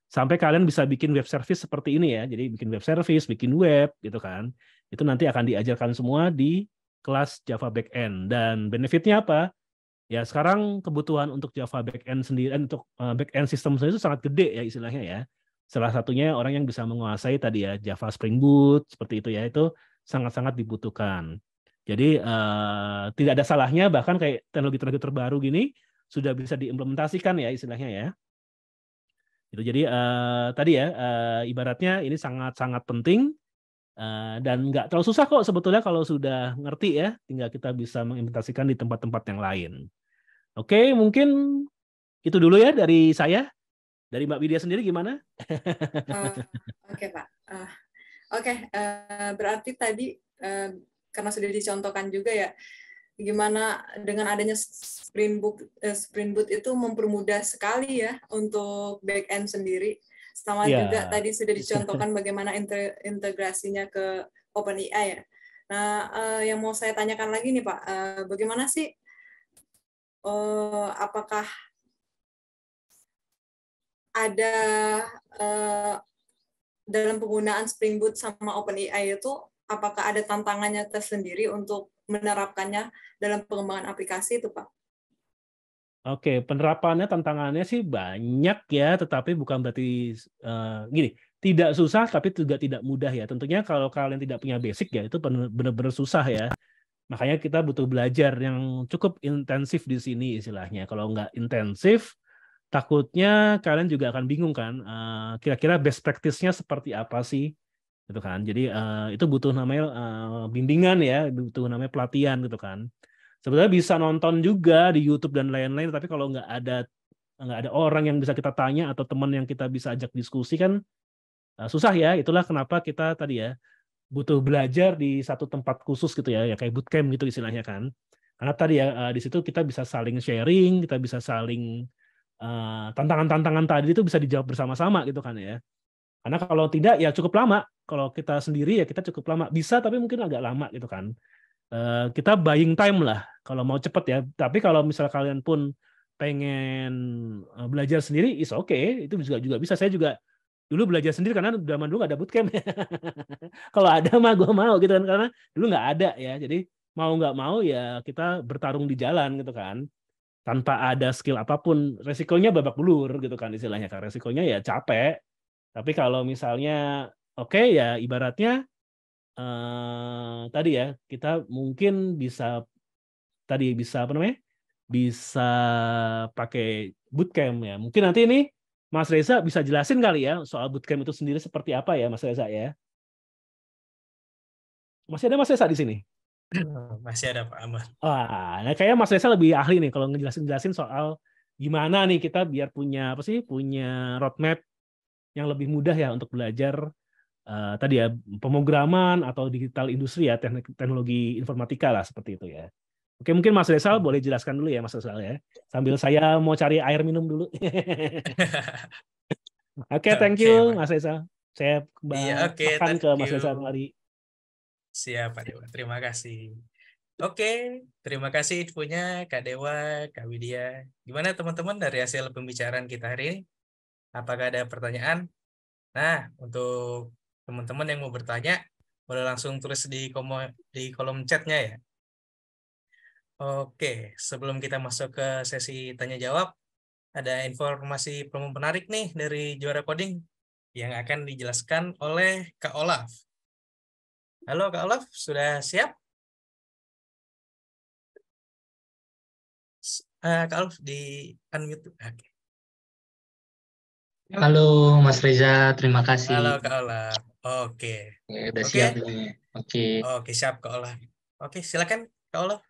Speaker 5: sampai kalian bisa bikin web service seperti ini ya, jadi bikin web service, bikin web gitu kan, itu nanti akan diajarkan semua di kelas Java Backend, dan benefitnya apa? Ya sekarang kebutuhan untuk Java Backend sendiri, untuk backend system sendiri itu sangat gede ya istilahnya ya. Salah satunya orang yang bisa menguasai tadi ya Java Spring Boot seperti itu ya, itu sangat-sangat dibutuhkan. Jadi tidak ada salahnya bahkan kayak teknologi-teknologi terbaru gini sudah bisa diimplementasikan ya istilahnya ya. Itu jadi tadi ya ibaratnya ini sangat-sangat penting dan nggak terlalu susah kok sebetulnya kalau sudah ngerti ya, tinggal kita bisa mengimplementasikan di tempat-tempat yang lain. Oke, mungkin itu dulu ya dari saya. Dari Mbak Widya sendiri gimana?
Speaker 6: Oke, Pak. Oke, berarti tadi karena sudah dicontohkan juga ya, gimana dengan adanya Spring Boot itu mempermudah sekali ya untuk back-end sendiri. Sama juga tadi sudah dicontohkan bagaimana integrasinya ke OpenAI ya. Nah, yang mau saya tanyakan lagi nih Pak, bagaimana sih, apakah ada dalam penggunaan Spring Boot sama OpenAI itu, apakah ada tantangannya tersendiri untuk menerapkannya dalam pengembangan aplikasi itu, Pak?
Speaker 5: Oke, penerapannya tantangannya sih banyak ya, tetapi bukan berarti gini, tidak susah tapi juga tidak mudah ya. Tentunya kalau kalian tidak punya basic ya itu benar-benar susah ya. Makanya kita butuh belajar yang cukup intensif di sini istilahnya. Kalau nggak intensif, takutnya kalian juga akan bingung kan, kira-kira best practice-nya seperti apa sih, gitu kan. Jadi itu butuh namanya bimbingan ya, butuh namanya pelatihan gitu kan. Sebenarnya bisa nonton juga di YouTube dan lain-lain, tapi kalau nggak ada orang yang bisa kita tanya atau teman yang kita bisa ajak diskusi kan susah ya. Itulah kenapa kita tadi ya butuh belajar di satu tempat khusus gitu ya kayak bootcamp gitu istilahnya kan. Karena tadi ya di situ kita bisa saling sharing, kita bisa saling tantangan-tantangan tadi itu bisa dijawab bersama-sama gitu kan ya. Karena kalau tidak ya cukup lama. Kalau kita sendiri ya kita cukup lama. Bisa tapi mungkin agak lama gitu kan. Kita buying time lah kalau mau cepet ya. Tapi kalau misal kalian pun pengen belajar sendiri, is okay. Itu juga bisa. Saya juga dulu belajar sendiri karena zaman dulu nggak ada bootcamp. Kalau ada mah gue mau gitu kan, karena dulu nggak ada ya. Jadi mau nggak mau ya kita bertarung di jalan gitu kan. Tanpa ada skill apapun, resikonya babak belur gitu kan istilahnya. Kan resikonya ya capek. Tapi kalau misalnya oke ya ibaratnya tadi ya kita mungkin bisa apa namanya? Bisa pakai bootcamp ya. Mungkin nanti ini Mas Reza bisa jelasin kali ya soal bootcamp itu sendiri seperti apa ya Mas Reza ya. Masih ada Mas Reza di sini?
Speaker 4: Masih ada Pak Amar.
Speaker 5: Wah, nah kayaknya Mas Reza lebih ahli nih kalau ngejelasin soal gimana nih kita biar punya punya roadmap yang lebih mudah ya untuk belajar tadi ya pemrograman atau digital industri ya teknologi informatika lah seperti itu ya. Oke, mungkin Mas Reza boleh jelaskan dulu ya Mas Reza ya. Sambil saya mau cari air minum dulu. Oke, thank
Speaker 4: Oke,
Speaker 5: you
Speaker 4: Pak.
Speaker 5: Mas Reza. Saya
Speaker 4: Iya, oke,
Speaker 5: makan
Speaker 4: thank
Speaker 5: ke Mas
Speaker 4: you.
Speaker 5: Reza kembali.
Speaker 4: Siap, Pak Dewa. Terima kasih. Oke, terima kasih infonya Kak Dewa, Kak Widya. Gimana teman-teman dari hasil pembicaraan kita hari ini? Apakah ada pertanyaan? Nah, untuk teman-teman yang mau bertanya, boleh langsung tulis di kolom chatnya ya. Oke, sebelum kita masuk ke sesi tanya jawab, ada informasi promo menarik nih dari Juara Coding yang akan dijelaskan oleh Kak Olaf. Halo Kak Olaf, sudah siap? Kak Olaf di unmute. Oke.
Speaker 8: Halo Mas Reza, terima kasih.
Speaker 4: Halo Kak Olaf. Oke.
Speaker 8: Udah
Speaker 4: Oke.
Speaker 8: siap nih. Oke.
Speaker 4: Oke, siap Kak Olaf. Oke, silakan Kak Olaf.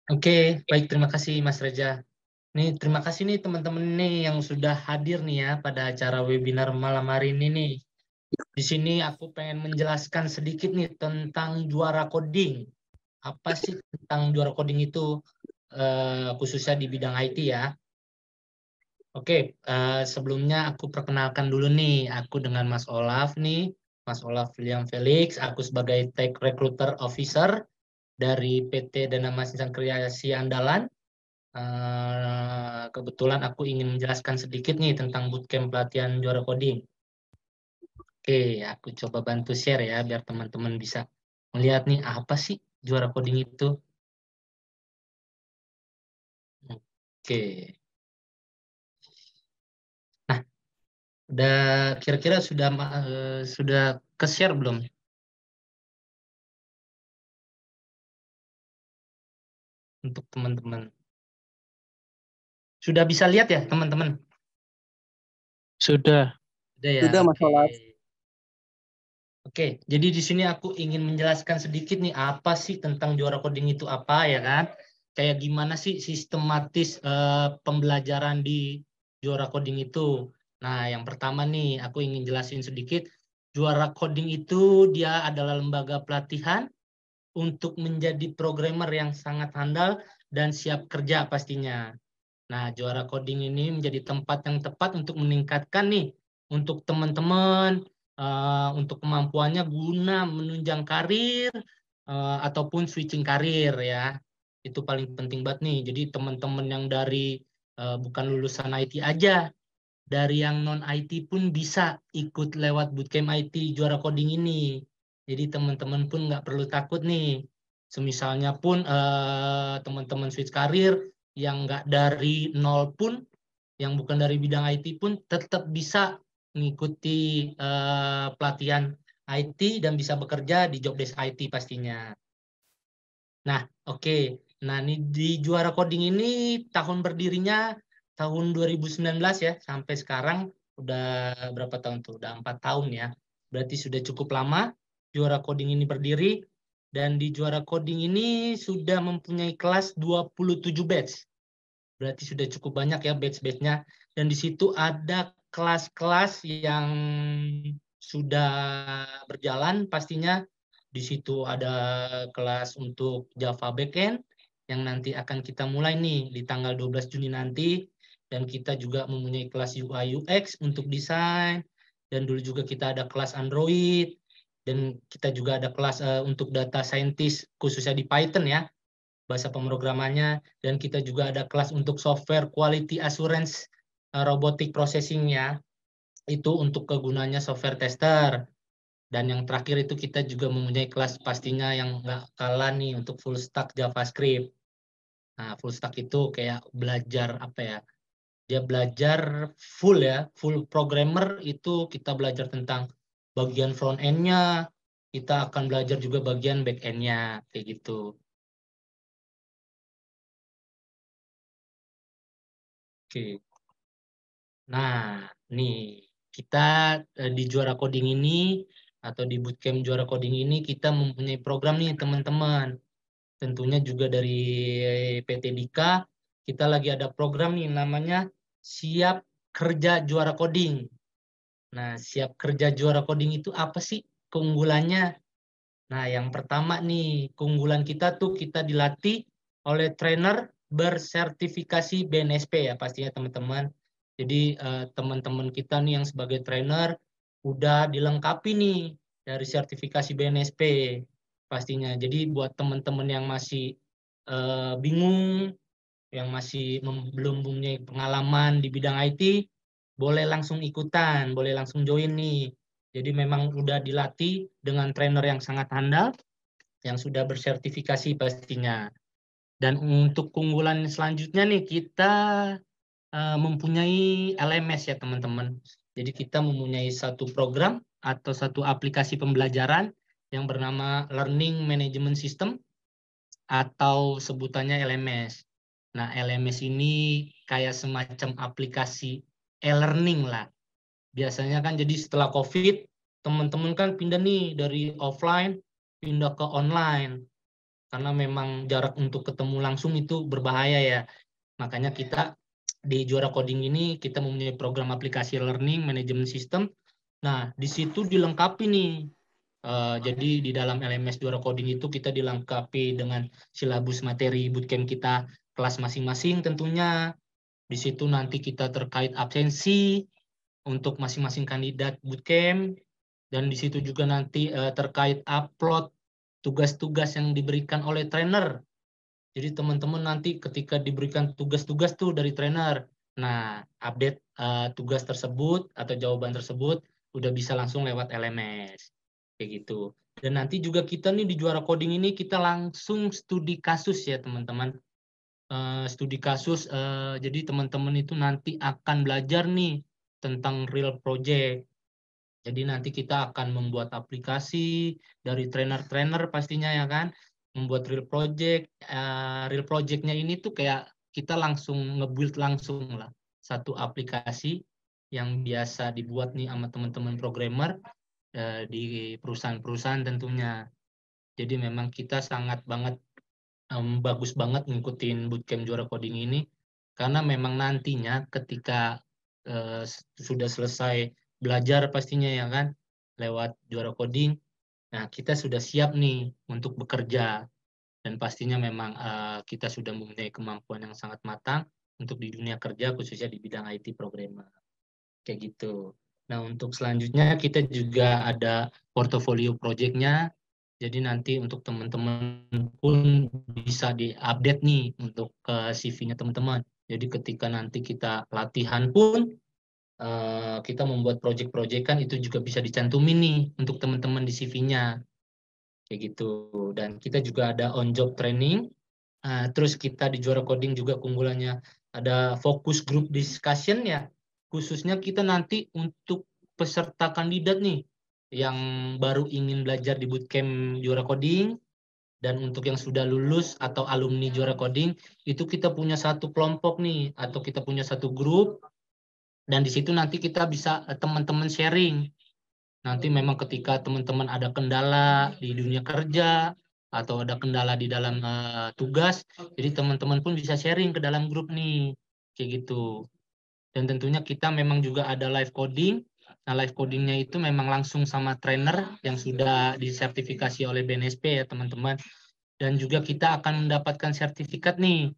Speaker 8: Oke, baik, terima kasih Mas Reza. Nih, terima kasih nih teman-teman nih yang sudah hadir nih ya pada acara webinar malam hari ini nih. Di sini aku pengen menjelaskan sedikit nih tentang juara coding. Apa sih tentang juara coding itu, khususnya di bidang IT ya. Oke, sebelumnya aku perkenalkan dulu nih, aku dengan Mas Olaf nih, Mas Olaf William Felix, aku sebagai Tech Recruiter Officer dari PT Dana Mahasiswa Kreasi Andalan. Kebetulan aku ingin menjelaskan sedikit nih tentang bootcamp pelatihan juara coding. Oke, aku coba bantu share ya, biar teman-teman bisa melihat nih, apa sih juara coding itu. Oke. Nah, udah kira-kira sudah ke-share belum? Untuk teman-teman. Sudah bisa lihat ya, teman-teman?
Speaker 9: Sudah.
Speaker 8: Sudah ya.
Speaker 9: Sudah, Mas Olaf.
Speaker 8: Oke, jadi di sini aku ingin menjelaskan sedikit nih apa sih tentang juara coding itu apa ya kan? Kayak gimana sih sistematis pembelajaran di juara coding itu? Nah, yang pertama nih aku ingin jelasin sedikit. Juara coding itu dia adalah lembaga pelatihan untuk menjadi programmer yang sangat handal dan siap kerja pastinya. Nah, juara coding ini menjadi tempat yang tepat untuk meningkatkan nih untuk teman-teman untuk kemampuannya guna menunjang karir ataupun switching karir ya. Itu paling penting banget nih. Jadi teman-teman yang dari bukan lulusan IT aja, dari yang non IT pun bisa ikut lewat bootcamp IT juara coding ini. Jadi teman-teman pun nggak perlu takut nih. Semisalnya pun teman-teman switch karir yang nggak dari nol pun, yang bukan dari bidang IT pun tetap bisa mengikuti pelatihan IT dan bisa bekerja di job desk IT pastinya. Nah, oke. Nah, ini di Juara Coding ini tahun berdirinya tahun 2019 ya, sampai sekarang udah berapa tahun tuh? Udah 4 tahun ya. Berarti sudah cukup lama Juara Coding ini berdiri, dan di Juara Coding ini sudah mempunyai kelas 27 batch. Berarti sudah cukup banyak ya batch-batchnya. Dan di situ ada kelas-kelas yang sudah berjalan pastinya. Di situ ada kelas untuk Java Backend yang nanti akan kita mulai nih di tanggal 12 Juni nanti. Dan kita juga mempunyai kelas UI UX untuk desain. Dan dulu juga kita ada kelas Android. Dan kita juga ada kelas untuk data scientist khususnya di Python ya, bahasa pemrogramannya. Dan kita juga ada kelas untuk software quality assurance robotic processing ya. Itu untuk kegunaannya software tester. Dan yang terakhir itu kita juga mempunyai kelas pastinya yang nggak kalah nih untuk full stack JavaScript. Nah, full stack itu kayak belajar apa ya? Dia belajar full ya, full programmer itu kita belajar tentang bagian front end-nya, kita akan belajar juga bagian back end-nya, kayak gitu. Oke. Nah, nih kita di Juara Coding ini atau di bootcamp Juara Coding ini kita mempunyai program nih teman-teman. Tentunya juga dari PT Dika kita lagi ada program nih namanya Siap Kerja Juara Coding. Nah, Siap Kerja Juara Coding itu apa sih keunggulannya? Nah, yang pertama nih, keunggulan kita tuh kita dilatih oleh trainer bersertifikasi BNSP ya pastinya teman-teman. Jadi teman-teman kita nih yang sebagai trainer udah dilengkapi nih dari sertifikasi BNSP pastinya. Jadi buat teman-teman yang masih bingung, yang masih belum punya pengalaman di bidang IT, boleh langsung ikutan, boleh langsung join nih. Jadi memang udah dilatih dengan trainer yang sangat handal, yang sudah bersertifikasi pastinya. Dan untuk keunggulan selanjutnya nih, kita mempunyai LMS ya teman-teman. Jadi kita mempunyai satu program atau satu aplikasi pembelajaran yang bernama Learning Management System atau sebutannya LMS. Nah, LMS ini kayak semacam aplikasi e-learning lah. Biasanya kan jadi setelah COVID, teman-teman kan pindah nih dari offline, pindah ke online. Karena memang jarak untuk ketemu langsung itu berbahaya ya. Makanya kita di Juara Coding ini, kita mempunyai program aplikasi Learning Management System. Nah, di situ dilengkapi nih. Jadi di dalam LMS Juara Coding itu kita dilengkapi dengan silabus materi bootcamp kita kelas masing-masing tentunya. Di situ nanti kita terkait absensi untuk masing-masing kandidat bootcamp, dan di situ juga nanti terkait upload tugas-tugas yang diberikan oleh trainer. Jadi teman-teman nanti ketika diberikan tugas-tugas tuh dari trainer, nah update tugas tersebut atau jawaban tersebut udah bisa langsung lewat LMS. Kayak gitu. Dan nanti juga kita nih di Juara Coding ini kita langsung studi kasus ya teman-teman. Studi kasus, jadi teman-teman itu nanti akan belajar nih tentang real project. Jadi nanti kita akan membuat aplikasi dari trainer-trainer pastinya ya kan, membuat real project. Real projectnya ini tuh kayak kita langsung nge-build langsung lah satu aplikasi yang biasa dibuat nih sama teman-teman programmer di perusahaan-perusahaan tentunya. Jadi memang kita sangat banget bagus banget ngikutin bootcamp Juara Coding ini, karena memang nantinya ketika sudah selesai belajar pastinya ya kan lewat Juara Coding, nah kita sudah siap nih untuk bekerja, dan pastinya memang kita sudah mempunyai kemampuan yang sangat matang untuk di dunia kerja khususnya di bidang IT programmer kayak gitu. Nah, untuk selanjutnya kita juga ada portofolio project-nya. Jadi nanti untuk teman-teman pun bisa diupdate nih untuk ke CV-nya teman-teman. Jadi ketika nanti kita latihan pun kita membuat project-project kan itu juga bisa dicantumin nih untuk teman-teman di CV-nya. Kayak gitu. Dan kita juga ada on-job training. Terus kita di Juara Coding juga keunggulannya ada focus group discussion ya. Khususnya kita nanti untuk peserta kandidat nih yang baru ingin belajar di bootcamp Juara Coding, Dan untuk yang sudah lulus atau alumni Juara Coding, itu kita punya satu kelompok nih, atau kita punya satu grup, dan di situ nanti kita bisa teman-teman sharing. Nanti memang ketika teman-teman ada kendala di dunia kerja, atau ada kendala di dalam tugas, jadi teman-teman pun bisa sharing ke dalam grup nih, kayak gitu. Dan tentunya kita memang juga ada live coding. Nah, live codingnya itu memang langsung sama trainer yang sudah disertifikasi oleh BNSP ya teman-teman. Dan juga kita akan mendapatkan sertifikat nih.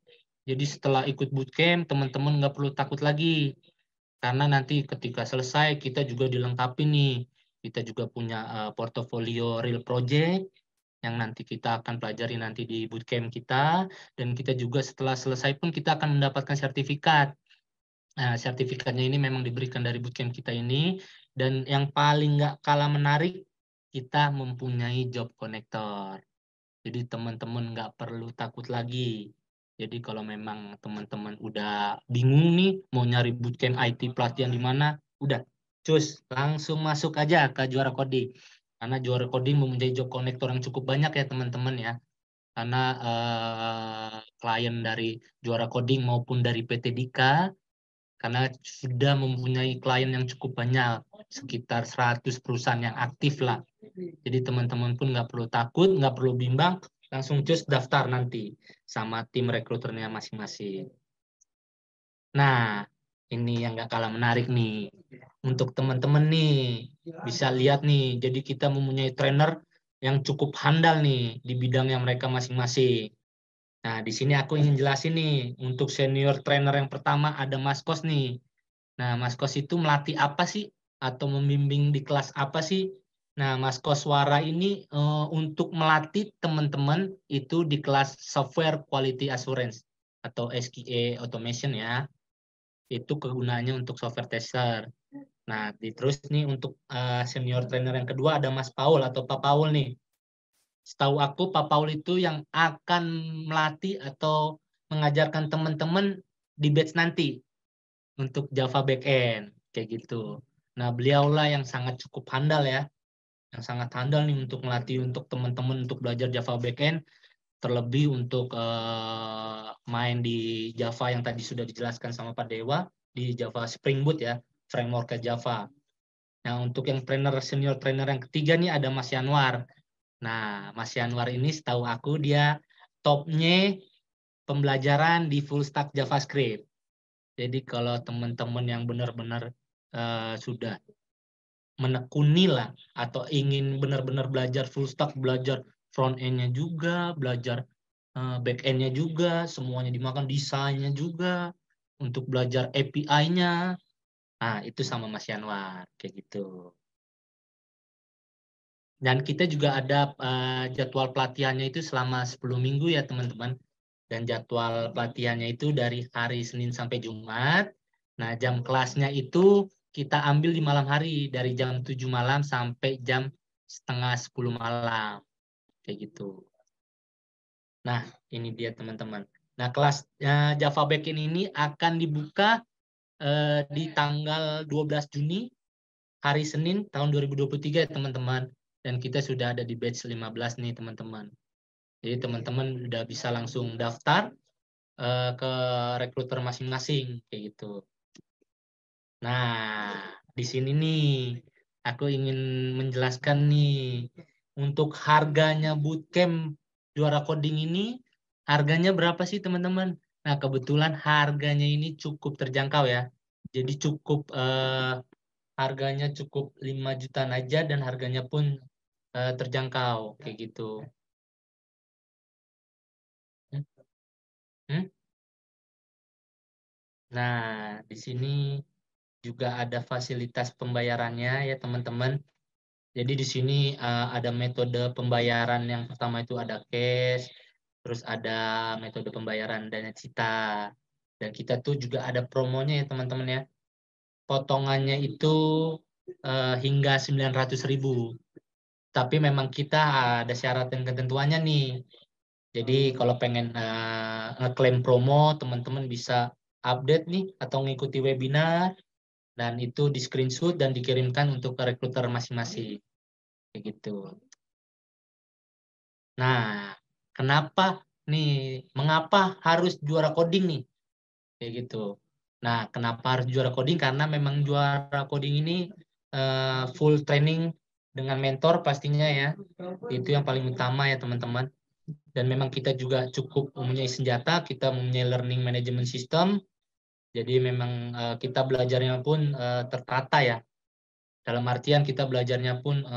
Speaker 8: Jadi setelah ikut bootcamp, teman-teman nggak perlu takut lagi. Karena nanti ketika selesai, kita juga dilengkapi nih. Kita juga punya portofolio real project, yang nanti kita akan pelajari nanti di bootcamp kita. Dan kita juga setelah selesai pun kita akan mendapatkan sertifikat. Nah, sertifikatnya ini memang diberikan dari bootcamp kita ini. Dan yang paling nggak kalah menarik, kita mempunyai job connector. Jadi teman-teman nggak perlu takut lagi. Jadi kalau memang teman-teman udah bingung nih, mau nyari bootcamp IT pelatihan di mana, udah, cus, langsung masuk aja ke Juara Coding. Karena Juara Coding mempunyai job connector yang cukup banyak ya teman-teman ya. Karena klien dari Juara Coding maupun dari PT Dika, karena sudah mempunyai klien yang cukup banyak, sekitar 100 perusahaan yang aktif lah. Jadi teman-teman pun nggak perlu takut, nggak perlu bimbang, langsung cus daftar nanti sama tim rekruternya masing-masing. Nah, ini yang nggak kalah menarik nih. Untuk teman-teman nih, bisa lihat nih, jadi kita mempunyai trainer yang cukup handal nih di bidangnya mereka masing-masing. Nah, di sini aku ingin jelasin nih, untuk senior trainer yang pertama ada Mas Kos nih. Nah, Mas Kos itu melatih apa sih? Atau membimbing di kelas apa sih? Nah, Mas Koswara ini untuk melatih teman-teman itu di kelas Software Quality Assurance atau SQA Automation ya. Itu kegunaannya untuk software tester. Nah, terus nih untuk senior trainer yang kedua ada Mas Paul atau Pak Paul nih. Setahu aku Pak Paul itu yang akan melatih atau mengajarkan teman-teman di batch nanti untuk Java backend kayak gitu. Nah, beliaulah yang sangat cukup handal ya, yang sangat handal nih untuk melatih untuk teman-teman untuk belajar Java backend, terlebih untuk main di Java yang tadi sudah dijelaskan sama Pak Dewa di Java Spring Boot ya, framework ke Java. Nah, untuk yang senior trainer yang ketiga nih ada Mas Yanwar. Nah, Mas Yanwar ini setahu aku dia topnya pembelajaran di full stack JavaScript. Jadi kalau teman-teman yang benar-benar sudah menekuni lah atau ingin benar-benar belajar full stack, belajar front end-nya juga, belajar back end-nya juga, semuanya dimakan, desainnya juga, untuk belajar API-nya. Nah, itu sama Mas Yanwar kayak gitu. Dan kita juga ada jadwal pelatihannya itu selama 10 minggu ya teman-teman. Dan jadwal pelatihannya itu dari hari Senin sampai Jumat. Nah, jam kelasnya itu kita ambil di malam hari, dari jam 7 malam sampai jam setengah 10 malam. Kayak gitu. Nah, ini dia teman-teman. Nah, kelas Java Backend ini akan dibuka di tanggal 12 Juni, hari Senin tahun 2023 ya teman-teman. Dan kita sudah ada di batch 15 nih teman-teman. Jadi teman-teman udah bisa langsung daftar ke rekruter masing-masing kayak gitu. Nah, di sini nih aku ingin menjelaskan nih untuk harganya bootcamp Juara Coding ini, harganya berapa sih teman-teman? Nah, kebetulan harganya ini cukup terjangkau ya. Jadi cukup harganya cukup 5 jutaan aja dan harganya pun terjangkau kayak gitu. Nah, di sini juga ada fasilitas pembayarannya ya teman-teman. Jadi di sini ada metode pembayaran, yang pertama itu ada cash, terus ada metode pembayaran dana cita. Dan kita tuh juga ada promonya ya teman-teman ya. Potongannya itu hingga 900.000. Tapi memang kita ada syarat dan ketentuannya nih. Jadi kalau pengen ngeklaim promo, teman-teman bisa update nih atau ngikuti webinar, dan itu di screenshot dan dikirimkan untuk ke rekruter masing-masing. Kayak gitu. Nah, kenapa nih, mengapa harus juara coding nih, kayak gitu. Nah, kenapa harus juara coding? Karena memang juara coding ini full training dengan mentor pastinya ya. Itu yang paling utama ya teman-teman. Dan memang kita juga cukup mempunyai senjata, kita mempunyai learning management system. Jadi memang kita belajarnya pun tertata ya. Dalam artian kita belajarnya pun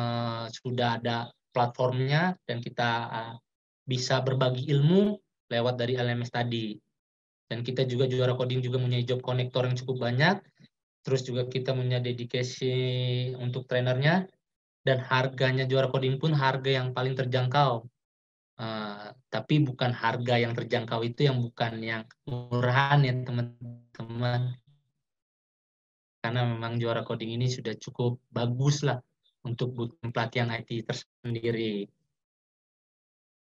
Speaker 8: sudah ada platformnya dan kita bisa berbagi ilmu lewat dari LMS tadi. Dan kita juga juara coding juga mempunyai job connector yang cukup banyak. Terus juga kita punya dedikasi untuk trainernya. Dan harganya juara coding pun harga yang paling terjangkau. Tapi bukan harga yang terjangkau itu yang bukan yang murahan ya teman-teman. Karena memang juara coding ini sudah cukup bagus lah untuk bootcamp pelatihan IT tersendiri.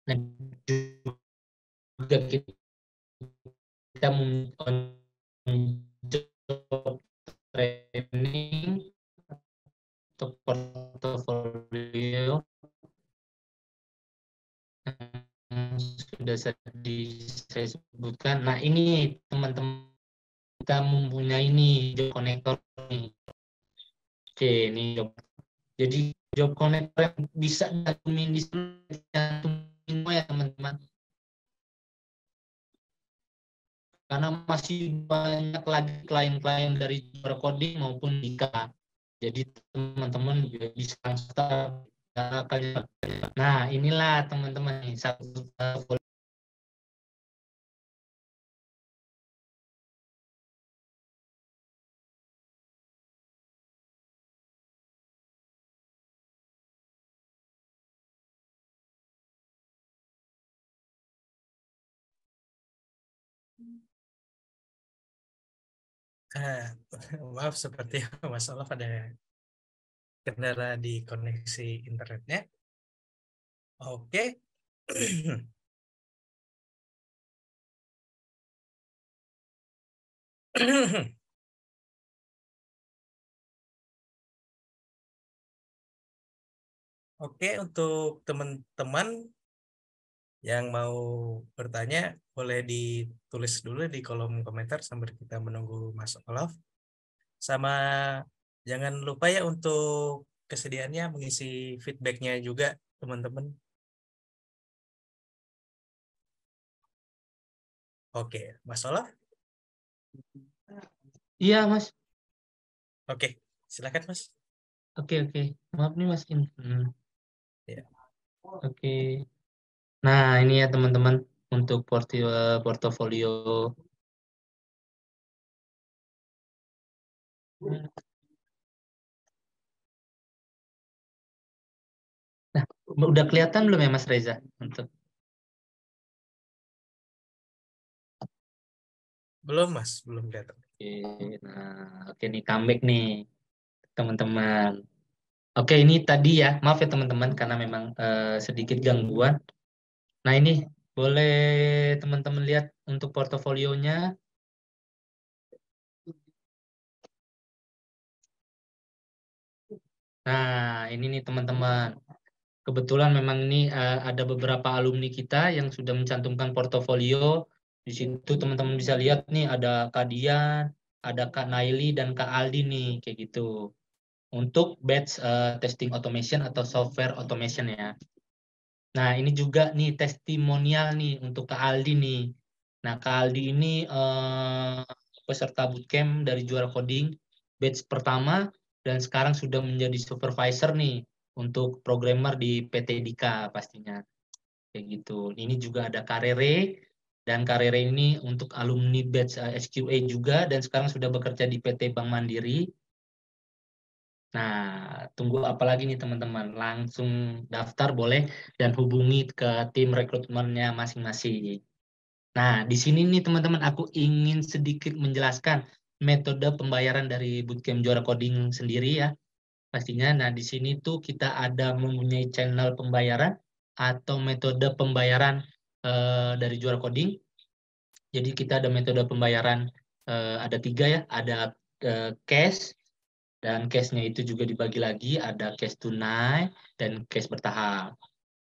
Speaker 8: Dan juga kita job training untuk portofolio sudah saya sebutkan. Nah ini teman-teman kita mempunyai ini job connector nih. Oke, ini job. Jadi job connector yang bisa dicantumin di semua ya teman-teman. Karena masih banyak lagi klien-klien dari juara coding maupun Dika. Jadi teman-teman juga bisa start. Nah inilah teman-teman nih satu
Speaker 4: Maaf, seperti masalah pada kendala di koneksi internetnya. Oke. Oke, untuk teman-teman yang mau bertanya, boleh ditulis dulu di kolom komentar sambil kita menunggu Mas Olaf. Sama jangan lupa ya untuk kesediaannya mengisi feedbacknya juga, teman-teman. Oke, Mas Olaf?
Speaker 8: Iya, Mas.
Speaker 4: Oke, silakan, Mas.
Speaker 8: Oke. Maaf nih, Mas.
Speaker 4: Ya.
Speaker 8: Oke. Nah, ini ya teman-teman untuk portofolio. Nah, udah kelihatan belum ya Mas Reza?
Speaker 4: Belum, Mas, belum kelihatan.
Speaker 8: Oke, nah, oke nih comeback nih teman-teman. Oke, ini tadi ya, maaf ya teman-teman karena memang sedikit gangguan. Nah, ini boleh teman-teman lihat untuk portofolionya. Nah, ini nih teman-teman. Kebetulan memang ini ada beberapa alumni kita yang sudah mencantumkan portofolio. Di situ teman-teman bisa lihat nih ada Kak Dian, ada Kak Naili, dan Kak Aldi nih, kayak gitu. Untuk batch testing automation atau software automation ya. Nah, ini juga nih testimonial nih untuk Kak Aldi nih. Nah, Kak Aldi ini peserta bootcamp dari Juara Coding batch pertama dan sekarang sudah menjadi supervisor nih untuk programmer di PT Dika pastinya. Kayak gitu. Ini juga ada Karere dan Karere ini untuk alumni batch SQA juga dan sekarang sudah bekerja di PT Bank Mandiri. Nah, tunggu apa lagi nih teman-teman? Langsung daftar boleh dan hubungi ke tim rekrutmennya masing-masing. Nah, di sini nih teman-teman aku ingin sedikit menjelaskan metode pembayaran dari bootcamp Juara Coding sendiri ya. Pastinya, nah di sini tuh kita ada mempunyai channel pembayaran atau metode pembayaran dari Juara Coding. Jadi kita ada metode pembayaran ada 3 ya, ada cash, dan cash-nya itu juga dibagi lagi, ada cash tunai dan cash bertahap.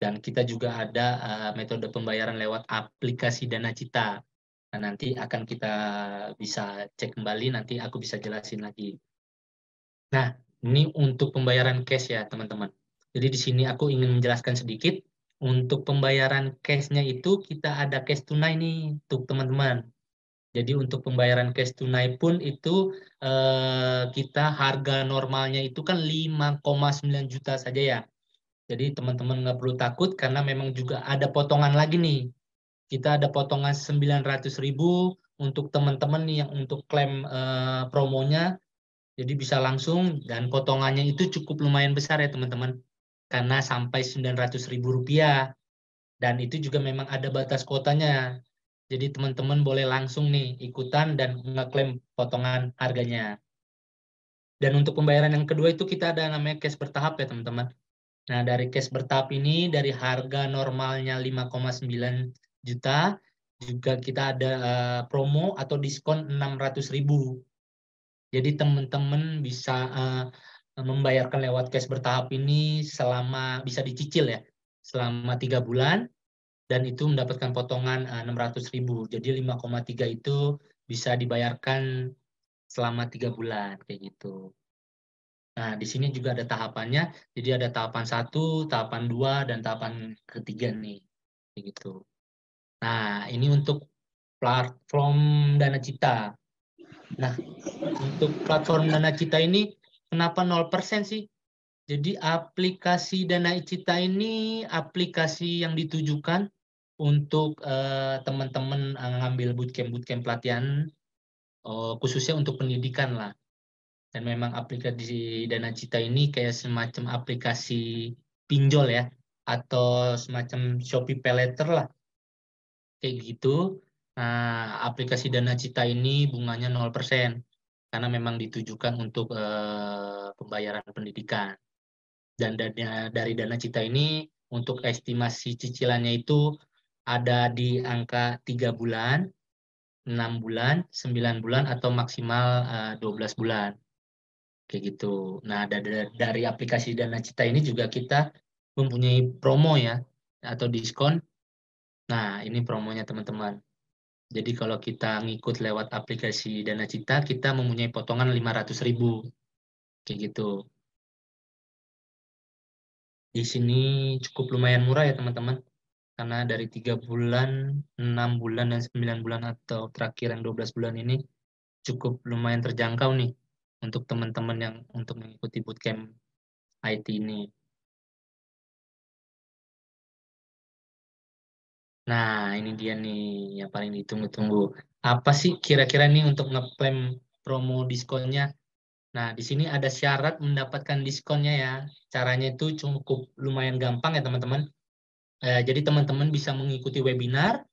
Speaker 8: Dan kita juga ada metode pembayaran lewat aplikasi Dana Cita. Nah, nanti akan kita bisa cek kembali, nanti aku bisa jelasin lagi. Nah, ini untuk pembayaran cash ya, teman-teman. Jadi di sini aku ingin menjelaskan sedikit. Untuk pembayaran cash-nya itu kita ada cash tunai nih, untuk teman-teman. Jadi untuk pembayaran cash tunai pun itu kita harga normalnya itu kan 5,9 juta saja ya. Jadi teman-teman nggak perlu takut karena memang juga ada potongan lagi nih. Kita ada potongan 900.000 untuk teman-teman nih yang untuk klaim promonya. Jadi bisa langsung dan potongannya itu cukup lumayan besar ya teman-teman. Karena sampai 900.000 rupiah. Dan itu juga memang ada batas kuotanya. Jadi teman-teman boleh langsung nih ikutan dan ngeklaim potongan harganya. Dan untuk pembayaran yang kedua itu kita ada namanya cash bertahap ya teman-teman. Nah dari cash bertahap ini dari harga normalnya 5,9 juta juga kita ada promo atau diskon 600.000. Jadi teman-teman bisa membayarkan lewat cash bertahap ini selama bisa dicicil ya selama 3 bulan dan itu mendapatkan potongan 600.000. Jadi 5,3 itu bisa dibayarkan selama 3 bulan kayak gitu. Nah di sini juga ada tahapannya. Jadi ada tahapan 1, tahapan 2 dan tahapan ketiga nih kayak gitu. Nah ini untuk platform Dana Cita. Nah, untuk platform Dana Cita ini kenapa 0% sih? Jadi aplikasi Dana Cita ini aplikasi yang ditujukan untuk teman-teman ngambil bootcamp pelatihan khususnya untuk pendidikan lah. Dan memang aplikasi Dana Cita ini kayak semacam aplikasi pinjol ya atau semacam Shopee Paylater lah. Kayak gitu. Nah, aplikasi Dana Cita ini bunganya 0% karena memang ditujukan untuk pembayaran pendidikan. Dan dari Dana Cita ini untuk estimasi cicilannya itu ada di angka 3 bulan, 6 bulan, 9 bulan, atau maksimal 12 bulan. Kayak gitu. Nah, dari aplikasi Dana Cita ini juga kita mempunyai promo ya, atau diskon. Nah, ini promonya teman-teman. Jadi kalau kita ngikut lewat aplikasi Dana Cita, kita mempunyai potongan 500.000. Kayak gitu. Di sini cukup lumayan murah ya teman-teman. Karena dari 3 bulan, 6 bulan, dan 9 bulan atau terakhir yang 12 bulan ini cukup lumayan terjangkau nih untuk teman-teman yang untuk mengikuti bootcamp IT ini. Nah, ini dia nih yang paling ditunggu-tunggu. Apa sih kira-kira nih untuk ngeklaim promo diskonnya? Nah, di sini ada syarat mendapatkan diskonnya ya. Caranya itu cukup lumayan gampang ya teman-teman. Jadi teman-teman bisa mengikuti webinar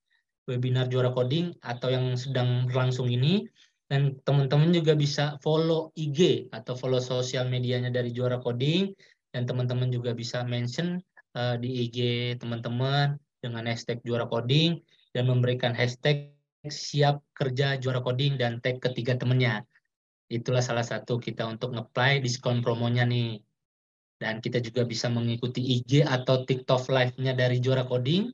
Speaker 8: Juara Coding atau yang sedang berlangsung ini. Dan teman-teman juga bisa follow IG atau follow sosial medianya dari Juara Coding. Dan teman-teman juga bisa mention di IG teman-teman dengan hashtag Juara Coding dan memberikan hashtag siap kerja Juara Coding dan tag ketiga temennya. Itulah salah satu kita untuk nge-apply diskon promonya nih. Dan kita juga bisa mengikuti IG atau TikTok live-nya dari Juara Coding.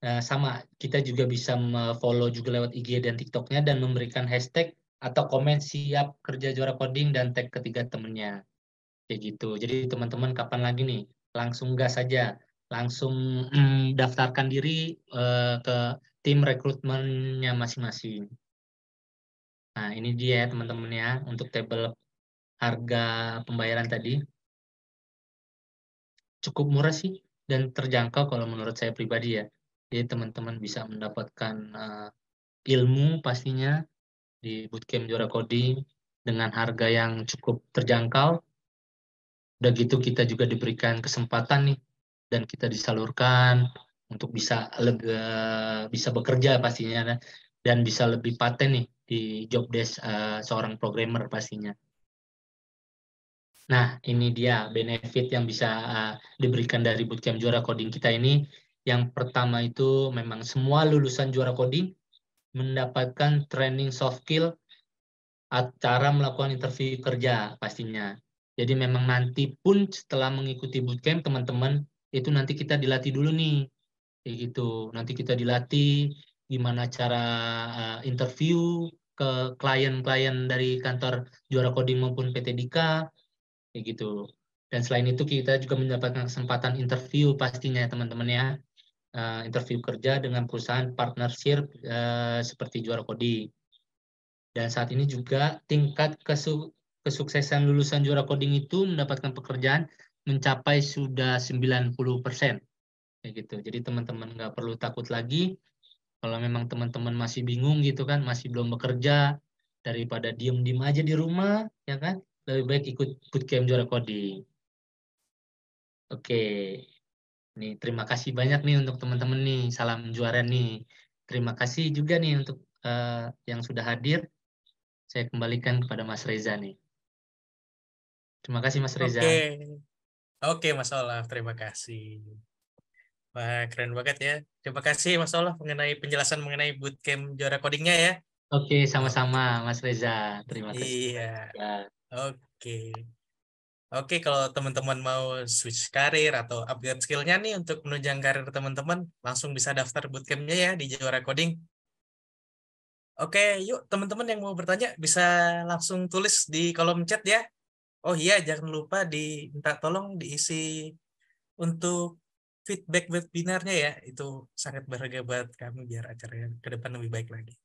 Speaker 8: Sama, kita juga bisa follow juga lewat IG dan TikTok-nya dan memberikan hashtag atau komen siap kerja Juara Coding dan tag ketiga temennya. Kayak gitu. Jadi teman-teman kapan lagi nih? Langsung gas saja. Langsung daftarkan diri ke tim rekrutmennya masing-masing. Nah, ini dia ya teman-teman ya untuk tabel harga pembayaran tadi. Cukup murah sih dan terjangkau kalau menurut saya pribadi ya. Jadi teman-teman bisa mendapatkan ilmu pastinya di bootcamp Juara Coding dengan harga yang cukup terjangkau. Udah gitu kita juga diberikan kesempatan nih dan kita disalurkan untuk bisa bisa bekerja pastinya dan bisa lebih paten nih di job desk seorang programmer pastinya. Nah, ini dia benefit yang bisa diberikan dari bootcamp Juara Coding kita ini. Yang pertama itu memang semua lulusan Juara Coding mendapatkan training soft skill cara melakukan interview kerja pastinya. Jadi memang nanti pun setelah mengikuti bootcamp, teman-teman itu nanti kita dilatih dulu nih, kayak gitu. Nanti kita dilatih gimana cara interview ke klien-klien dari kantor Juara Coding maupun PT Dika, kayak gitu. Dan selain itu kita juga mendapatkan kesempatan interview pastinya ya teman-teman ya. Interview kerja dengan perusahaan partnership seperti Juara Coding. Dan saat ini juga tingkat kesuksesan lulusan Juara Coding itu mendapatkan pekerjaan mencapai sudah 90%. Kayak gitu. Jadi teman-teman nggak perlu takut lagi kalau memang teman-teman masih bingung gitu kan, masih belum bekerja, daripada diem-diem aja di rumah, ya kan? Lebih baik ikut bootcamp Juara Coding. Oke. Nih, terima kasih banyak nih untuk teman-teman nih. Salam juara nih. Terima kasih juga nih untuk yang sudah hadir. Saya kembalikan kepada Mas Reza nih. Terima kasih Mas Reza.
Speaker 4: Oke. Oke, Mas Olaf, terima kasih. Wah, keren banget ya. Terima kasih Mas Olaf mengenai penjelasan mengenai bootcamp Juara Codingnya ya.
Speaker 8: Oke, sama-sama Mas Reza. Terima kasih.
Speaker 4: Iya.
Speaker 8: Ya.
Speaker 4: Oke. Oke, kalau teman-teman mau switch karir atau upgrade skill-nya nih untuk menunjang karir teman-teman, langsung bisa daftar bootcamp-nya ya di Juara Coding. Oke, yuk teman-teman yang mau bertanya bisa langsung tulis di kolom chat ya. Oh iya, jangan lupa minta tolong diisi untuk feedback webinarnya ya. Itu sangat berharga buat kami biar acaranya ke depan lebih baik lagi.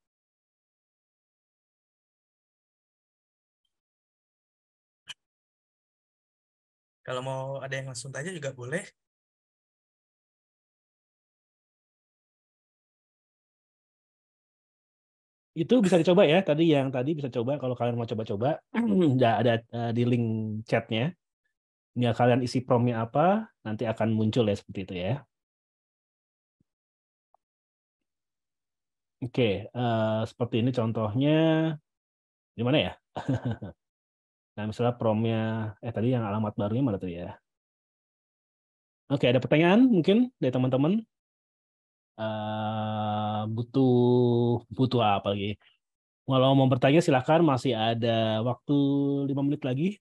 Speaker 4: Kalau mau ada yang langsung tanya juga boleh.
Speaker 5: Itu bisa dicoba ya. Tadi bisa coba kalau kalian mau coba-coba. Udah ada di link chatnya. Tinggal kalian isi promnya apa, nanti akan muncul ya seperti itu ya. Oke, seperti ini contohnya. Di mana ya? Nah, misalnya promnya, tadi yang alamat barunya mana tuh ya? Oke, ada pertanyaan mungkin dari teman-teman? Butuh apa lagi? Kalau mau bertanya silahkan, masih ada waktu 5 menit lagi.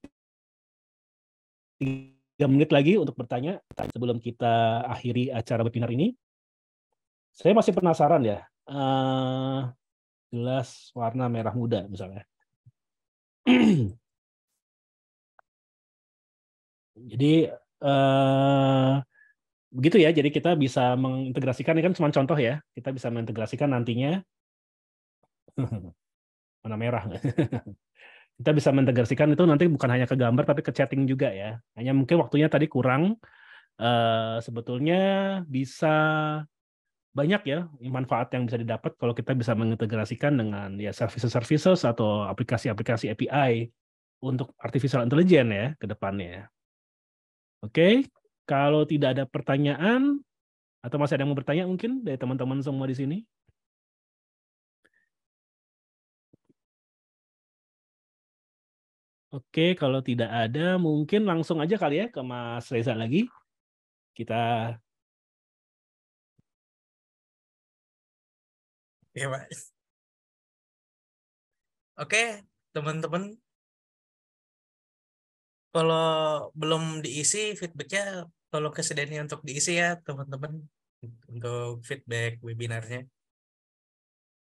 Speaker 5: 3 menit lagi untuk bertanya sebelum kita akhiri acara webinar ini. Saya masih penasaran ya. Jelas warna merah muda misalnya. Jadi begitu ya. Jadi kita bisa mengintegrasikan, ini kan cuma contoh ya. Kita bisa mengintegrasikan nantinya warna merah. Kita bisa mengintegrasikan itu nanti bukan hanya ke gambar tapi ke chatting juga ya. Hanya mungkin waktunya tadi kurang. Sebetulnya bisa banyak ya manfaat yang bisa didapat kalau kita bisa mengintegrasikan dengan ya services atau aplikasi-aplikasi API untuk artificial intelligence ya ke depannya. Oke, kalau tidak ada pertanyaan atau masih ada yang mau bertanya mungkin dari teman-teman semua di sini? Oke, kalau tidak ada mungkin langsung aja kali ya ke Mas Reza lagi. Kita
Speaker 4: Ya, Pak. Oke, teman-teman. Kalau belum diisi feedbacknya, tolong kesediaannya untuk diisi ya, teman-teman. Untuk feedback webinarnya.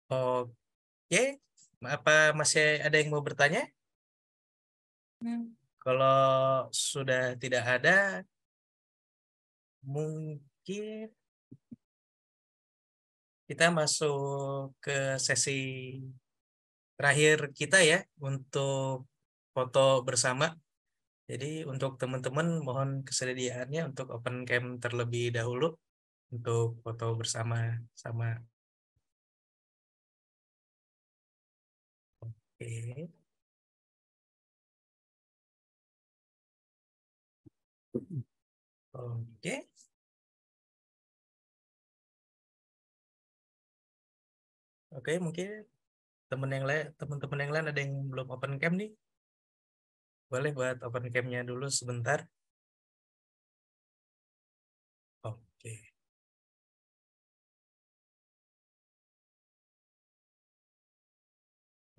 Speaker 4: Oke, apa masih ada yang mau bertanya? Kalau sudah tidak ada, mungkin kita masuk ke sesi terakhir kita ya untuk foto bersama. Jadi untuk teman-teman mohon kesediaannya untuk open cam terlebih dahulu untuk foto bersama sama. Oke. Oke. Oke, mungkin teman-teman yang lain ada yang belum open cam nih. Boleh buat open cam-nya dulu sebentar. Oke.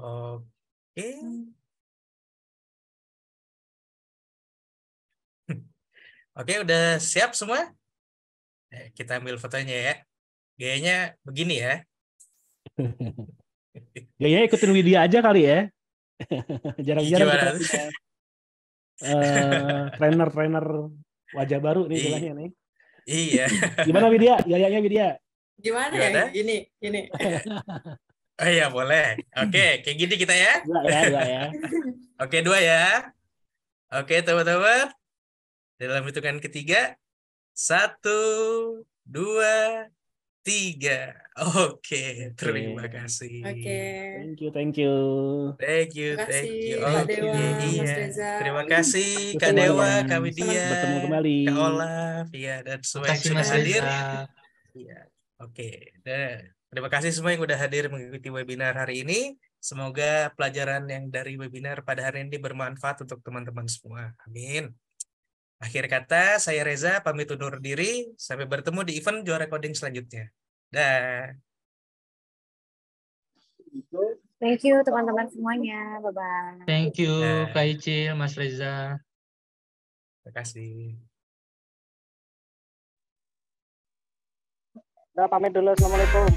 Speaker 4: Oke. Oke, udah siap semua? Kita ambil fotonya ya. Gayanya begini ya.
Speaker 5: Gayanya ikutin Widya aja kali ya. Jarang-jarang
Speaker 4: Gimana?
Speaker 5: kita punya trainer wajah baru nih istilahnya nih.
Speaker 4: Iya.
Speaker 5: Gimana Widya? Gayanya Widya?
Speaker 6: Gimana
Speaker 4: Gimana?
Speaker 6: ya? Gini.
Speaker 4: Oh iya boleh. Oke, kayak gini kita ya.
Speaker 5: Dua ya.
Speaker 4: Oke, 2 ya. Oke, teman-teman. Dalam hitungan ketiga. 1, 2, 3. Oke, terima kasih.
Speaker 6: Oke.
Speaker 5: Thank you.
Speaker 4: Thank you.
Speaker 6: Terima kasih,
Speaker 4: Oke,
Speaker 6: Kak Dewa, Mas
Speaker 4: iya.
Speaker 6: Reza.
Speaker 4: Terima kasih
Speaker 5: Terima
Speaker 4: Kak
Speaker 5: kasih
Speaker 4: Dewa,
Speaker 5: semuanya.
Speaker 4: Kak Widya,
Speaker 5: Bertemu kembali.
Speaker 4: Kak Olaf, ya, dan semua yang
Speaker 8: Makasih
Speaker 4: sudah
Speaker 8: Mas
Speaker 4: hadir.
Speaker 8: Reza.
Speaker 4: Iya. Oke. Dan terima kasih semua yang sudah hadir mengikuti webinar hari ini. Semoga pelajaran yang dari webinar pada hari ini bermanfaat untuk teman-teman semua. Amin. Akhir kata, saya Reza pamit undur diri. Sampai bertemu di event Juara Coding selanjutnya. Dah.
Speaker 2: Thank you teman-teman semuanya. Bye-bye.
Speaker 8: Thank you
Speaker 4: Nah.
Speaker 8: Kak Icil, Mas Reza.
Speaker 4: Terima kasih.
Speaker 3: Udah pamit dulu. Assalamualaikum.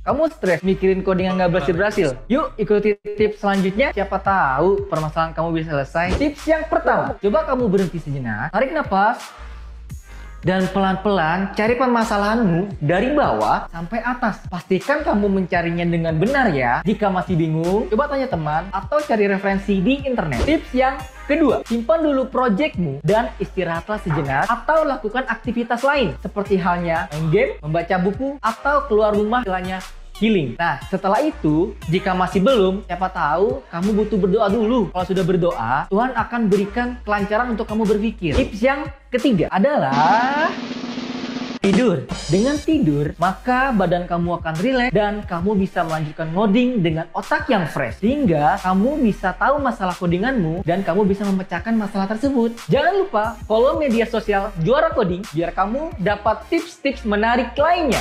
Speaker 9: Kamu stres mikirin coding yang nggak berhasil? Yuk ikuti tips selanjutnya. Siapa tahu permasalahan kamu bisa selesai. Tips yang pertama, coba kamu berhenti sejenak, tarik nafas, dan pelan-pelan cari permasalahanmu dari bawah sampai atas. Pastikan kamu mencarinya dengan benar ya. Jika masih bingung, coba tanya teman atau cari referensi di internet. Tips yang kedua, simpan dulu projectmu dan istirahatlah sejenak atau lakukan aktivitas lain seperti halnya main game, membaca buku, atau keluar rumah istilahnya healing. Nah, setelah itu, jika masih belum, siapa tahu kamu butuh berdoa dulu. Kalau sudah berdoa, Tuhan akan berikan kelancaran untuk kamu berpikir. Tips yang ketiga adalah tidur. Dengan tidur, maka badan kamu akan rileks dan kamu bisa melanjutkan ngoding dengan otak yang fresh. Sehingga kamu bisa tahu masalah codinganmu dan kamu bisa memecahkan masalah tersebut. Jangan lupa follow media sosial Juara Coding biar kamu dapat tips-tips menarik lainnya.